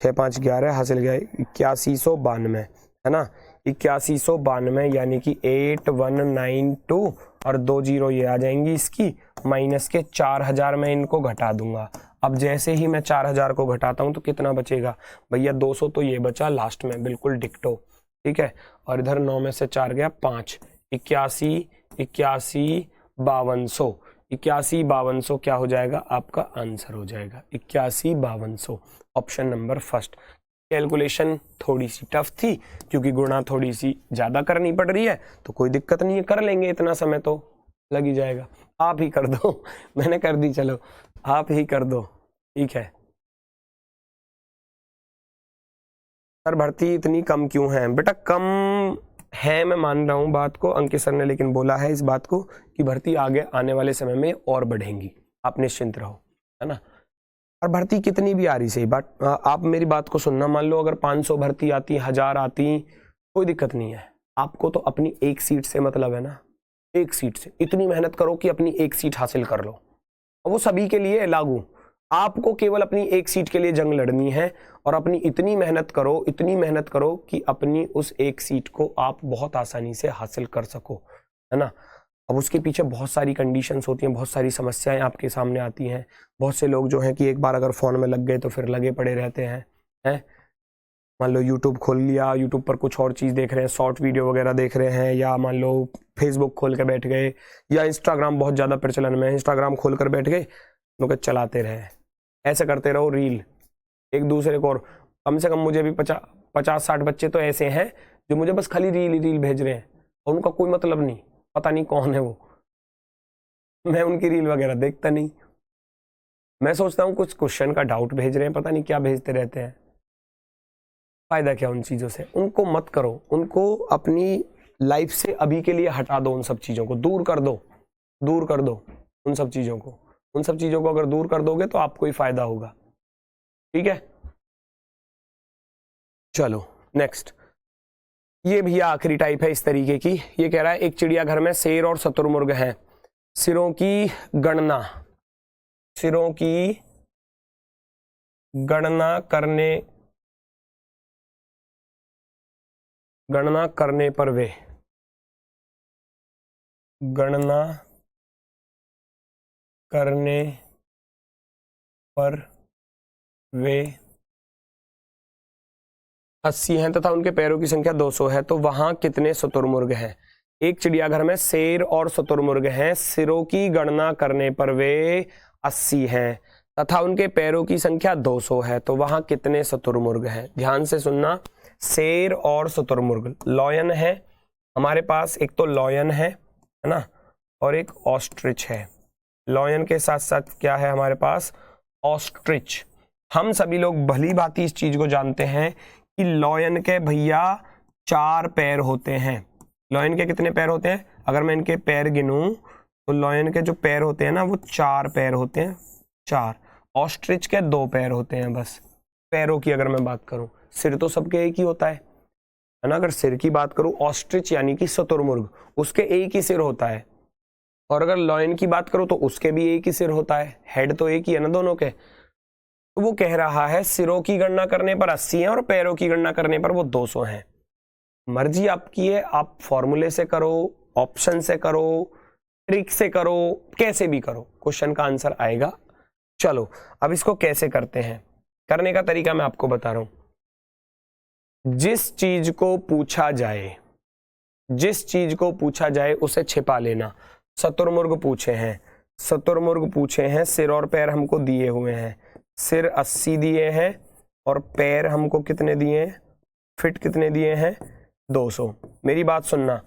S1: 6 5 11, हासिल गया 8192, है ना, 8192, यानी कि 8192, और 2 जीरो ये आ जाएंगी इसकी, माइनस के 4000 में इनको घटा दूंगा। अब जैसे ही मैं 4000 को घटाता हूं तो कितना बचेगा भैया, 200 तो ये बचा लास्ट में, बिल्कुल डिक्टो, ठीक है। और इधर 9 में से 4 गया 5, 81 5200, 81 5200 क्या हो जाएगा, आपका आंसर हो जाएगा 81 5200, ऑप्शन नंबर फर्स्ट। कैलकुलेशन थोड़ी सी टफ थी क्योंकि गुणा थोड़ी सी ज्यादा करनी पड़ रही है, तो कोई दिक्कत नहीं है, कर लेंगे, इतना समय तो लग ही जाएगा। आप ही कर दो मैंने कर दी, चलो आप ही कर दो, ठीक है। सर भर्ती इतनी कम क्यों है, बेटा कम है, मैं मान रहा हूं बात को, अंकित सर ने लेकिन बोला है इस बात को कि भर्ती आगे आने वाले समय में और बढ़ेंगी, आप निश्चिंत रहो, है ना। और भर्ती कितनी भी आ रही सही, बट आप मेरी बात को सुनना, मान लो अगर 500 भर्ती आती, 1000 आती, कोई दिक्कत नहीं है। आपको तो अपनी एक सीट से मतलब है ना, एक सीट से इतनी मेहनत करो कि अपनी एक सीट हासिल कर लो। वो सभी के लिए लागू, आपको केवल अपनी एक सीट के लिए जंग लड़नी है और अपनी इतनी मेहनत करो कि अपनी उस एक सीट को आप बहुत आसानी से हासिल कर सको, है ना। अब उसके पीछे बहुत सारी कंडीशंस होती हैं, बहुत सारी समस्याएं आपके सामने आती हैं। बहुत से लोग जो हैं कि एक बार अगर फ़ोन में लग गए तो फिर लगे पड़े रहते हैं। मान लो यूट्यूब खोल लिया, यूट्यूब पर कुछ और चीज़ देख रहे हैं, शॉर्ट वीडियो वगैरह देख रहे हैं, या मान लो फेसबुक खोल के बैठ गए, या इंस्टाग्राम बहुत ज़्यादा प्रचलन में है, इंस्टाग्राम खोल कर बैठ गए, लोग चलाते रहे, ऐसे करते रहो रील एक दूसरे को। और कम से कम मुझे भी 50-60 बच्चे तो ऐसे हैं जो मुझे बस खाली रील भेज रहे हैं और उनका कोई मतलब नहीं, पता नहीं कौन है वो, मैं उनकी रील वगैरह देखता नहीं। मैं सोचता हूँ कुछ क्वेश्चन का डाउट भेज रहे हैं, पता नहीं क्या भेजते रहते हैं, फायदा क्या उन चीज़ों से। उनको मत करो, उनको अपनी लाइफ से अभी के लिए हटा दो, उन सब चीज़ों को दूर कर दो उन सब चीज़ों को अगर दूर कर दोगे तो आपको ही फायदा होगा, ठीक है। चलो नेक्स्ट, ये भी आखिरी टाइप है इस तरीके की। ये कह रहा है एक चिड़ियाघर में शेर और शुतुरमुर्ग हैं, सिरों की गणना करने पर वे 80 हैं तथा उनके पैरों की संख्या 200 है, तो वहां कितने शुतुरमुर्ग हैं। एक चिड़ियाघर में शेर और शुतुरमुर्ग हैं, सिरों की गणना करने पर वे 80 हैं तथा उनके पैरों की संख्या 200 है, तो वहां कितने शुतुरमुर्ग हैं। ध्यान से सुनना, शेर और शुतुरमुर्ग, लॉयन है हमारे पास, एक तो लॉयन है ना, और एक ऑस्ट्रिच है। लॉयन के साथ साथ क्या है हमारे पास, ऑस्ट्रिच। हम सभी लोग भली भांति इस चीज को जानते हैं कि लॉयन के भैया 4 पैर होते हैं। लॉयन के कितने पैर होते हैं, अगर मैं इनके पैर गिनूं तो लॉयन के जो पैर होते हैं ना वो 4 पैर होते हैं, 4। ऑस्ट्रिच के 2 पैर होते हैं बस। पैरों की अगर मैं बात करूं, सिर तो सबके एक ही होता है ना। अगर सिर की बात करूं, ऑस्ट्रिच यानी कि शुतुरमुर्ग, उसके एक ही सिर होता है, और अगर लॉयन की बात करूं तो उसके भी एक ही सिर होता है, हेड तो एक ही है ना दोनों के। तो वो कह रहा है सिरों की गणना करने पर 80 हैं और पैरों की गणना करने पर वो 200 हैं। मर्जी आपकी है, आप फॉर्मूले से करो, ऑप्शन से करो, ट्रिक से करो, कैसे भी करो, क्वेश्चन का आंसर आएगा। चलो अब इसको कैसे करते हैं, करने का तरीका मैं आपको बता रहा हूं। जिस चीज को पूछा जाए उसे छिपा लेना। शुतुरमुर्ग पूछे हैं, सिर और पैर हमको दिए हुए हैं, सिर 80 दिए हैं और पैर हमको कितने दिए हैं, फिट कितने दिए हैं, 200। मेरी बात सुनना,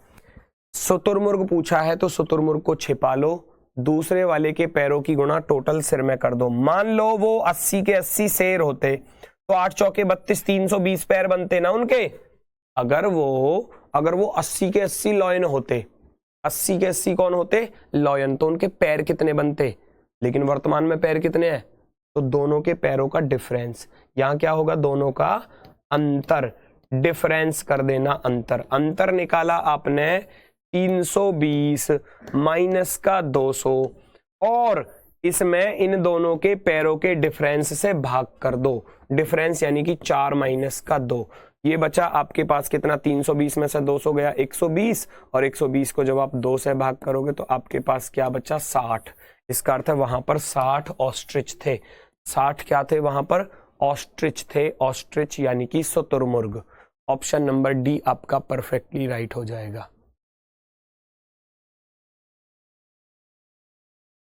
S1: शुतुरमुर्ग पूछा है तो शुतुरमुर्ग को छिपा लो, दूसरे वाले के पैरों की गुणा टोटल सिर में कर दो। मान लो वो 80 के 80 शेर होते तो 8 चौके 32, 320 पैर बनते ना उनके। अगर वो 80 के 80 लॉयन होते, 80 के 80 कौन होते, लॉयन, तो उनके पैर कितने बनते। लेकिन वर्तमान में पैर कितने हैं, तो दोनों के पैरों का डिफरेंस, यहां क्या होगा, दोनों का अंतर, डिफरेंस कर देना। अंतर निकाला आपने 320 माइनस का 200 और इसमें इन दोनों के पैरों के डिफरेंस से भाग कर दो। डिफरेंस यानी कि 4 माइनस का 2, ये बचा आपके पास कितना, 320 में से 200 गया 120, और 120 को जब आप 2 से भाग करोगे तो आपके पास क्या बचा, 60। इसका अर्थ है वहां पर 60 ऑस्ट्रिच थे। 60 क्या थे वहां पर, ऑस्ट्रिच थे। ऑस्ट्रिच यानी कि शुतुरमुर्ग। ऑप्शन नंबर डी आपका परफेक्टली राइट हो जाएगा,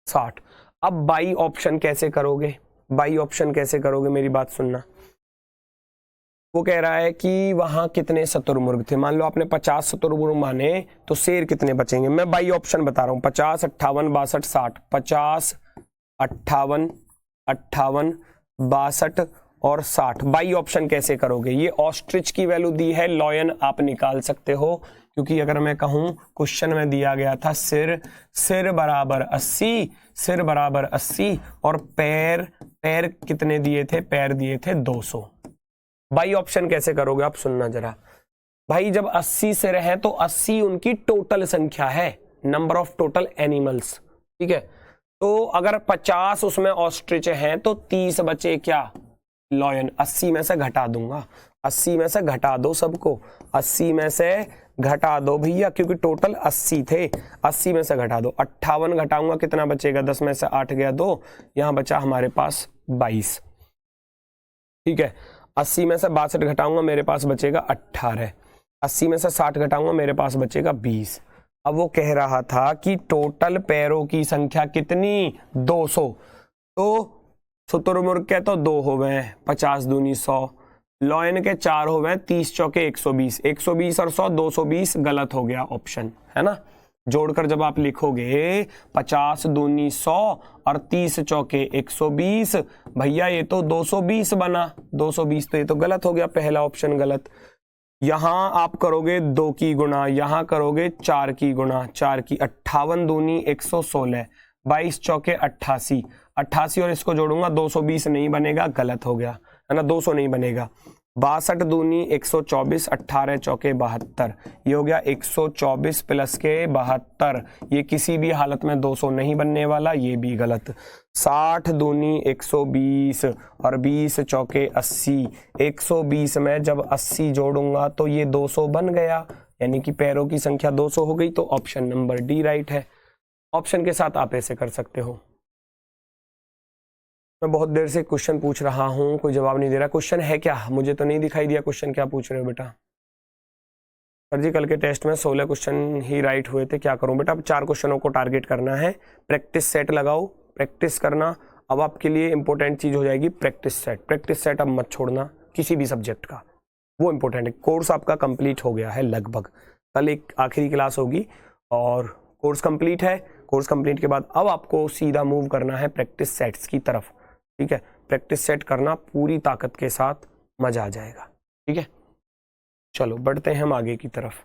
S1: 60। अब बाई ऑप्शन कैसे करोगे, मेरी बात सुनना। वो कह रहा है कि वहां कितने शुतुरमुर्ग थे। मान लो आपने 50 शुतुरमुर्ग माने तो शेर कितने बचेंगे। मैं बाई ऑप्शन बता रहा हूं, 50, 58, 62, 60। 50, 58, 58, 62 और 60। बाई ऑप्शन कैसे करोगे? ये ऑस्ट्रिच की वैल्यू दी है, लॉयन आप निकाल सकते हो, क्योंकि अगर मैं कहूं क्वेश्चन में दिया गया था सिर बराबर 80, सिर बराबर 80 और पैर कितने दिए थे? पैर दिए थे 200। बाई ऑप्शन कैसे करोगे आप? सुनना जरा भाई, जब 80 सिर है तो 80 उनकी टोटल संख्या है, नंबर ऑफ टोटल एनिमल्स, ठीक है। तो अगर 50 उसमें ऑस्ट्रिच हैं तो 30 बचे क्या? लॉयन। 80 में से घटा दूंगा, 80 में से घटा दो सबको, 80 में से घटा दो भैया, क्योंकि टोटल 80 थे, 80 में से घटा दो। 58 घटाऊंगा, कितना बचेगा? 10 में से 8 गया 2, यहां बचा हमारे पास 22, ठीक है। 80 में से 62 घटाऊंगा, मेरे पास बचेगा 18। 80 में से 60 घटाऊंगा, मेरे पास बचेगा 20। अब वो कह रहा था कि टोटल पैरों की संख्या कितनी? 200। तो शुतुरमुर्ग के तो 2 हो गए, 50 दूनी 100, लॉयन के 4 हो गए, 30 चौके 120, 120 और 100 220 गलत हो गया ऑप्शन, है ना। जोड़कर जब आप लिखोगे 50 दूनी 100 और 30 चौके 120, भैया ये तो 220 बना, 220, तो ये तो गलत हो गया, पहला ऑप्शन गलत। यहां आप करोगे 2 की गुणा, यहां करोगे 4 की गुणा, 4 की 58 दूनी 116, 22 चौके 88, 88 और इसको जोड़ूंगा 220 नहीं बनेगा, गलत हो गया, है ना, 200 नहीं बनेगा। 62 दूनी 124, 18 चौके 72, ये हो गया 124 प्लस के 72, ये किसी भी हालत में 200 नहीं बनने वाला, ये भी गलत। 60 दूनी 120 और 20 चौके 80, 120 में जब 80 जोड़ूंगा तो ये 200 बन गया, यानी कि पैरों की संख्या 200 हो गई, तो ऑप्शन नंबर डी राइट है। ऑप्शन के साथ आप ऐसे कर सकते हो। मैं बहुत देर से क्वेश्चन पूछ रहा हूं, कोई जवाब नहीं दे रहा। क्वेश्चन है क्या? मुझे तो नहीं दिखाई दिया क्वेश्चन, क्या पूछ रहे हो बेटा? सर जी कल के टेस्ट में 16 क्वेश्चन ही राइट हुए थे, क्या करूं बेटा? अब 4 क्वेश्चनों को टारगेट करना है, प्रैक्टिस सेट लगाओ, प्रैक्टिस करना। अब आपके लिए इंपॉर्टेंट चीज हो जाएगी प्रैक्टिस सेट। प्रैक्टिस सेट अब मत छोड़ना किसी भी सब्जेक्ट का, वो इंपॉर्टेंट है। कोर्स आपका कंप्लीट हो गया है लगभग, कल एक आखिरी क्लास होगी और कोर्स कंप्लीट है। कोर्स कंप्लीट के बाद अब आपको सीधा मूव करना है प्रैक्टिस सेट्स की तरफ, ठीक है। प्रैक्टिस सेट करना पूरी ताकत के साथ, मजा आ जाएगा, ठीक है। चलो बढ़ते हैं हम आगे की तरफ।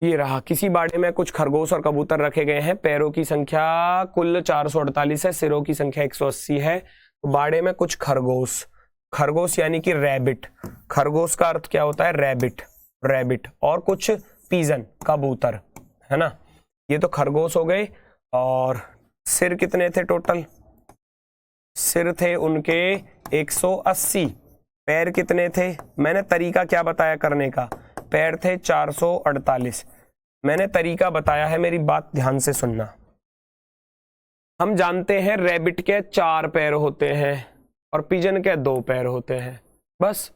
S1: ये रहा, किसी बाड़े में कुछ खरगोश और कबूतर रखे गए हैं, पैरों की संख्या कुल 448 है, सिरों की संख्या 180 है। तो बाड़े में कुछ खरगोश, खरगोश यानी कि रैबिट, खरगोश का अर्थ क्या होता है? Rabbit, rabbit. और कुछ पीजन, कबूतर, है ना। ये तो खरगोश हो गए। और सिर कितने थे टोटल? सिर थे उनके 180, पैर कितने थे? मैंने तरीका क्या बताया करने का? पैर थे 448, मैंने तरीका बताया है, मेरी बात ध्यान से सुनना। हम जानते हैं रैबिट के 4 पैर होते हैं और पिजन के 2 पैर होते हैं, बस।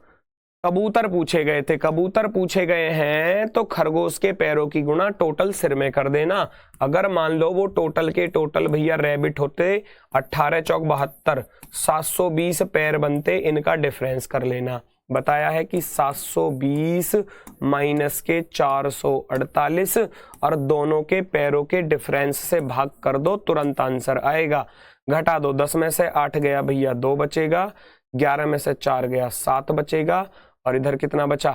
S1: कबूतर पूछे गए थे, कबूतर पूछे गए हैं तो खरगोश के पैरों की गुणा टोटल सिर में कर देना। अगर मान लो वो टोटल के टोटल भैया रैबिट होते 18 चौक 72, 720 पैर बनते, इनका डिफरेंस कर लेना। बताया है कि 720 माइनस के 448 और दोनों के पैरों के डिफरेंस से भाग कर दो, तुरंत आंसर आएगा। घटा दो, 10 में से 8 गया भैया 2 बचेगा, 11 में से 4 गया 7 बचेगा, और इधर कितना बचा?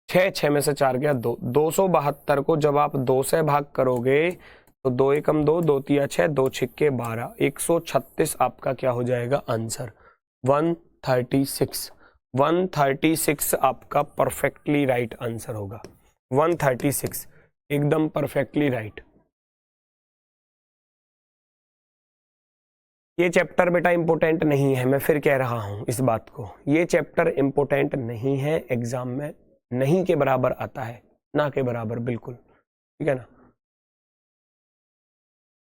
S1: 6, 6 में से 4 गया 2। 272 को जब आप 2 से भाग करोगे तो 2 एकम 2, 2 तिया 6, 2 छिक्के 12, 136 आपका क्या हो जाएगा आंसर? 136। 136 आपका परफेक्टली राइट आंसर होगा। 136 एकदम परफेक्टली राइट। ये चैप्टर बेटा इंपॉर्टेंट नहीं है, मैं फिर कह रहा हूं इस बात को, ये चैप्टर इंपॉर्टेंट नहीं है, एग्जाम में नहीं के बराबर आता है, ना के बराबर, बिल्कुल, ठीक है ना,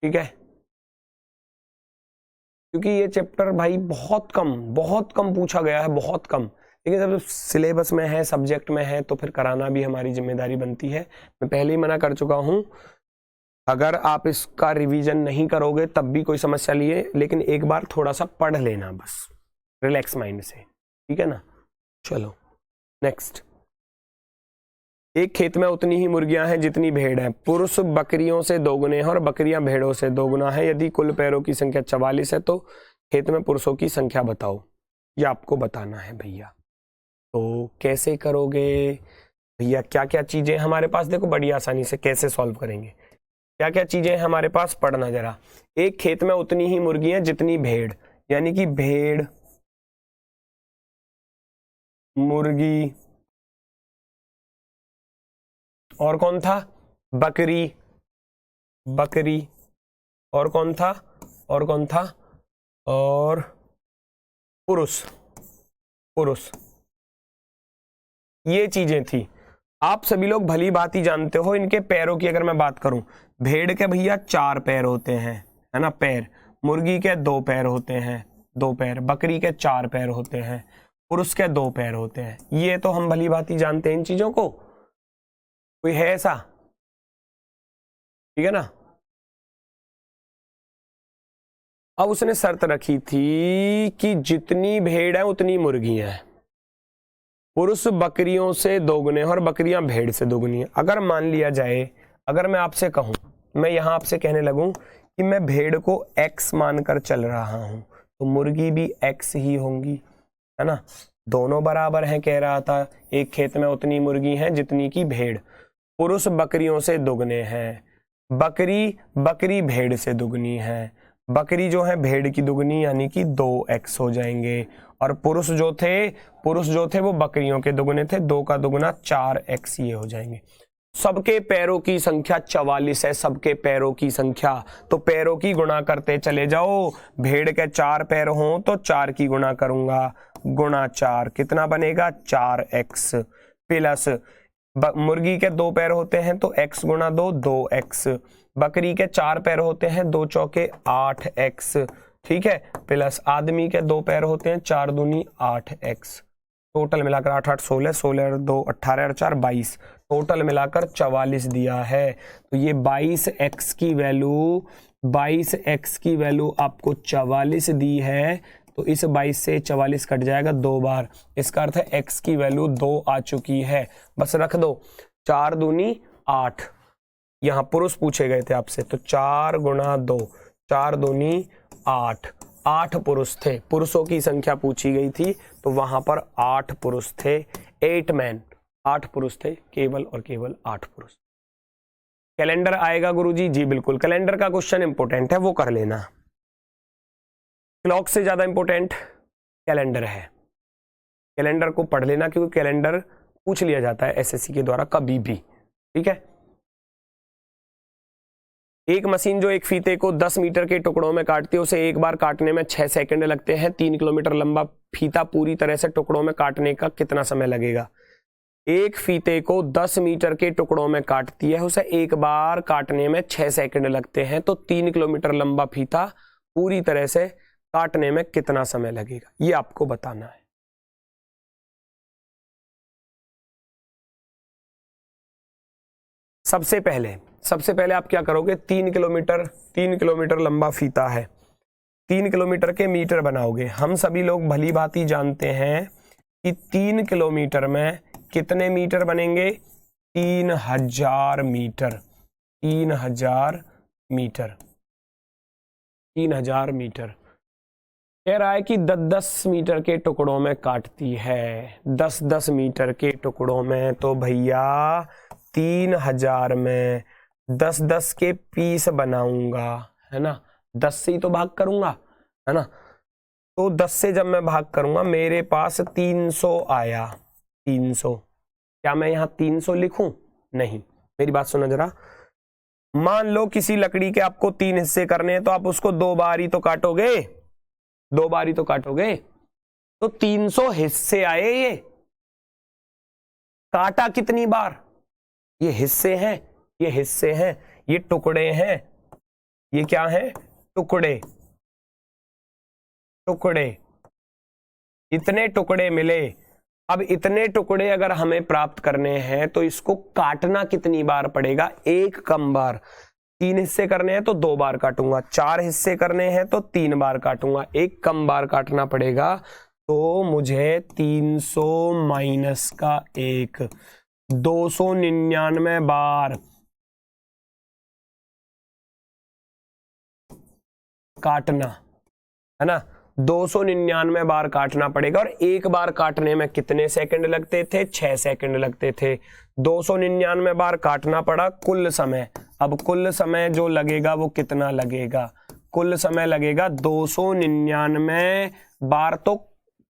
S1: ठीक है। क्योंकि ये चैप्टर भाई बहुत कम पूछा गया है, बहुत कम। लेकिन जब सिलेबस में है, सब्जेक्ट में है, तो फिर कराना भी हमारी जिम्मेदारी बनती है। मैं पहले ही मना कर चुका हूं, अगर आप इसका रिवीजन नहीं करोगे तब भी कोई समस्या लिए, लेकिन एक बार थोड़ा सा पढ़ लेना बस, रिलैक्स माइंड से, ठीक है ना। चलो नेक्स्ट। एक खेत में उतनी ही मुर्गियां हैं जितनी भेड़ हैं। पुरुष बकरियों से दोगुने हैं और बकरियां भेड़ों से दोगुना है। यदि कुल पैरों की संख्या 44 है तो खेत में पुरुषों की संख्या बताओ, ये आपको बताना है भैया। तो कैसे करोगे भैया, क्या क्या चीजें हमारे पास, देखो बड़ी आसानी से कैसे सॉल्व करेंगे। क्या क्या चीजें हैं हमारे पास, पढ़ना जरा। एक खेत में उतनी ही मुर्गी है जितनी भेड़, यानी कि भेड़, मुर्गी, और कौन था, बकरी, बकरी, और कौन था, और कौन था, और पुरुष, पुरुष, ये चीजें थी। आप सभी लोग भली भांति जानते हो इनके पैरों की अगर मैं बात करूं, भेड़ के भैया 4 पैर होते हैं, है ना, पैर। मुर्गी के 2 पैर होते हैं, 2 पैर। बकरी के 4 पैर होते हैं, पुरुष के 2 पैर होते हैं। ये तो हम भली भांति जानते हैं इन चीजों को। कोई है ऐसा, ठीक है ना। अब उसने शर्त रखी थी कि जितनी भेड़ है उतनी मुर्गी है, पुरुष बकरियों से दोगुने और बकरियां भेड़ से दोगुनी है। अगर मान लिया जाए, अगर मैं आपसे कहूं, मैं यहां आपसे कहने लगूं कि मैं भेड़ को x मानकर चल रहा हूं, तो मुर्गी भी x ही होंगी, है ना। दोनों बराबर हैं, कह रहा था। एक खेत में उतनी मुर्गी हैं जितनी की भेड़, पुरुष बकरियों से दुगने हैं, बकरी भेड़ से दुगनी है, बकरी जो है भेड़ की दुगनी यानी कि 2x हो जाएंगे, और पुरुष जो थे वो बकरियों के दुगने थे, 2 का दुगना 4x ये हो जाएंगे। सबके पैरों की संख्या 44 है, सबके पैरों की संख्या, तो पैरों की गुणा करते चले जाओ। भेड़ के 4 पैर हों तो 4 की गुणा करूंगा, गुणा 4 कितना बनेगा, 4x, प्लस मुर्गी के 2 पैर होते हैं तो x गुणा 2, 2x, बकरी के 4 पैर होते हैं, 2 चौके 8x, ठीक है, प्लस आदमी के 2 पैर होते हैं, 4 दूनी 8x, टोटल मिलाकर 8 8 16, 16 2 18 और 4 22, टोटल मिलाकर 44 दिया है। तो ये 22x की वैल्यू आपको 44 दी है, तो इस 22 से 44 कट जाएगा 2 बार, इसका अर्थ है x की वैल्यू 2 आ चुकी है। बस रख दो, 4 दूनी 8, यहां पुरुष पूछे गए थे आपसे, तो 4 गुणा 2, 4 दूनी 8, 8 पुरुष थे, पुरुषों की संख्या पूछी गई थी, तो वहां पर 8 पुरुष थे, 8 मैन, 8 पुरुष थे, केवल और केवल 8 पुरुष। कैलेंडर आएगा गुरुजी? जी बिल्कुल, कैलेंडर का क्वेश्चन इंपोर्टेंट है, वो कर लेना। क्लॉक से ज्यादा इंपोर्टेंट कैलेंडर है, कैलेंडर को पढ़ लेना, क्योंकि कैलेंडर पूछ लिया जाता है एसएससी के द्वारा कभी भी, ठीक है। एक मशीन जो एक फीते को 10 मीटर के टुकड़ों में काटती है, उसे एक बार काटने में 6 सेकंड लगते हैं। 3 किलोमीटर लंबा फीता पूरी तरह से टुकड़ों में काटने का कितना समय लगेगा? एक फीते को 10 मीटर के टुकड़ों में काटती है, उसे एक बार काटने में 6 सेकंड लगते हैं, तो 3 किलोमीटर लंबा फीता पूरी तरह से काटने में कितना समय लगेगा, ये आपको बताना है। सबसे पहले आप क्या करोगे, 3 किलोमीटर लंबा फीता है, 3 किलोमीटर के मीटर बनाओगे। हम सभी लोग भली भांति जानते हैं कि 3 किलोमीटर में कितने मीटर बनेंगे, 3000 मीटर, 3000 मीटर, 3000 मीटर। कह रहा है कि 10-10 मीटर के टुकड़ों में काटती है, 10-10 मीटर के टुकड़ों में, तो भैया 3000 में 10-10 के पीस बनाऊंगा, है ना, 10 से ही तो भाग करूंगा, है ना। तो 10 से जब मैं भाग करूंगा मेरे पास 300 आया, 300। क्या मैं यहां 300 लिखूं? नहीं, मेरी बात सुनो जरा। मान लो किसी लकड़ी के आपको 3 हिस्से करने हैं, तो आप उसको 2 बार ही तो काटोगे, 2 बार ही तो काटोगे, तो 300 हिस्से आए। ये काटा कितनी बार? ये हिस्से हैं, ये हिस्से हैं, ये टुकड़े हैं, ये क्या है, टुकड़े, टुकड़े, इतने टुकड़े मिले। अब इतने टुकड़े अगर हमें प्राप्त करने हैं तो इसको काटना कितनी बार पड़ेगा? एक कम बार। 3 हिस्से करने हैं तो 2 बार काटूंगा, 4 हिस्से करने हैं तो 3 बार काटूंगा, एक कम बार काटना पड़ेगा। तो मुझे 300 माइनस का 1, 299 बार काटना, है ना। 299 बार काटना पड़ेगा। और एक बार काटने में कितने सेकंड लगते थे? 6 सेकंड लगते थे। 299 बार काटना पड़ा, कुल समय, अब कुल समय जो लगेगा वो कितना लगेगा? कुल समय लगेगा 299 बार तो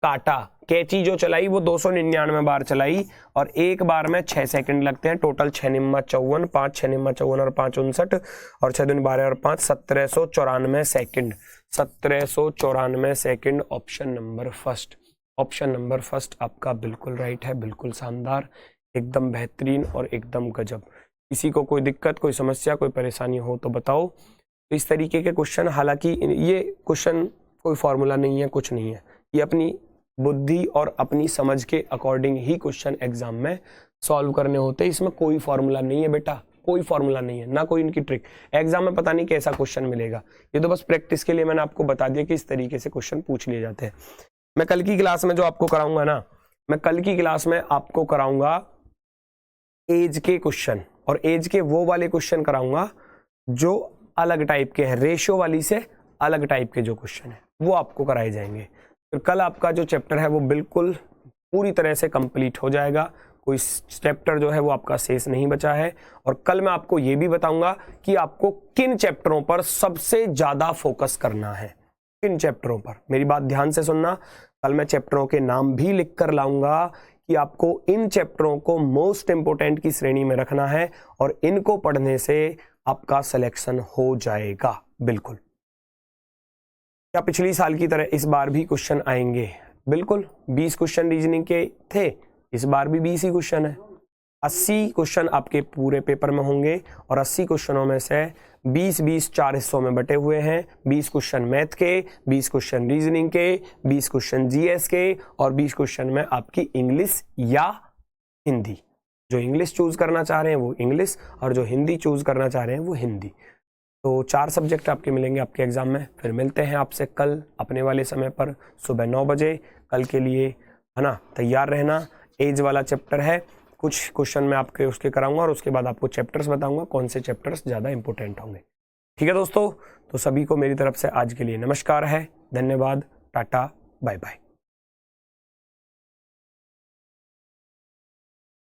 S1: काटा, कैंची जो चलाई वो 299 बार चलाई और एक बार में 6 सेकंड लगते हैं। टोटल 6 निम्मा 54, 5 6 निम्मा 54 और 5 59 और 6 दूनी 12 और 5 1794 second. 1794 second option number first. Option number first आपका बिल्कुल राइट है, बिल्कुल शानदार, एकदम बेहतरीन और एकदम गजब। किसी को कोई दिक्कत, कोई समस्या, कोई परेशानी हो तो बताओ। इस तरीके के क्वेश्चन, हालांकि ये क्वेश्चन कोई फॉर्मूला नहीं है, कुछ नहीं है, ये अपनी बुद्धि और अपनी समझ के अकॉर्डिंग ही क्वेश्चन एग्जाम में सॉल्व करने होते हैं। इसमें कोई फॉर्मूला नहीं है बेटा, कोई फॉर्मूला नहीं है, ना कोई इनकी ट्रिक। एग्जाम में पता नहीं कैसा क्वेश्चन मिलेगा, ये तो बस प्रैक्टिस के लिए मैंने आपको बता दिया कि इस तरीके से क्वेश्चन पूछ लिए जाते हैं। मैं कल की क्लास में जो आपको कराऊंगा ना, मैं कल की क्लास में आपको कराऊंगा एज के क्वेश्चन, और एज के वो वाले क्वेश्चन कराऊंगा जो अलग टाइप के हैं, रेशियो वाली से अलग टाइप के जो क्वेश्चन है वो आपको कराए जाएंगे। तो कल आपका जो चैप्टर है वो बिल्कुल पूरी तरह से कंप्लीट हो जाएगा, कोई चैप्टर जो है वो आपका शेष नहीं बचा है। और कल मैं आपको ये भी बताऊंगा कि आपको किन चैप्टरों पर सबसे ज्यादा फोकस करना है, किन चैप्टरों पर। मेरी बात ध्यान से सुनना, कल मैं चैप्टरों के नाम भी लिख कर लाऊंगा कि आपको इन चैप्टरों को मोस्ट इंपोर्टेंट की श्रेणी में रखना है और इनको पढ़ने से आपका सिलेक्शन हो जाएगा। बिल्कुल, क्या पिछली साल की तरह इस बार भी क्वेश्चन आएंगे? बिल्कुल, 20 क्वेश्चन रीजनिंग के थे, इस बार भी 20 ही क्वेश्चन है। 80 क्वेश्चन आपके पूरे पेपर में होंगे और 80 क्वेश्चनों में से 20-20 4 हिस्सों में बटे हुए हैं। 20 क्वेश्चन मैथ के, 20 क्वेश्चन रीजनिंग के, 20 क्वेश्चन जीएस के और 20 क्वेश्चन में आपकी इंग्लिश या हिंदी। जो इंग्लिश चूज करना चाह रहे हैं वो इंग्लिश और जो हिंदी चूज करना चाह रहे हैं वो हिंदी। तो 4 सब्जेक्ट आपके मिलेंगे आपके एग्जाम में। फिर मिलते हैं आपसे कल अपने वाले समय पर सुबह 9 बजे। कल के लिए है ना तैयार रहना। एज वाला चैप्टर है, कुछ क्वेश्चन मैं आपके उसके कराऊंगा और उसके बाद आपको चैप्टर्स बताऊंगा कौन से चैप्टर्स ज़्यादा इंपॉर्टेंट होंगे। ठीक है दोस्तों, तो सभी को मेरी तरफ से आज के लिए नमस्कार है, धन्यवाद, टाटा, बाय बाय।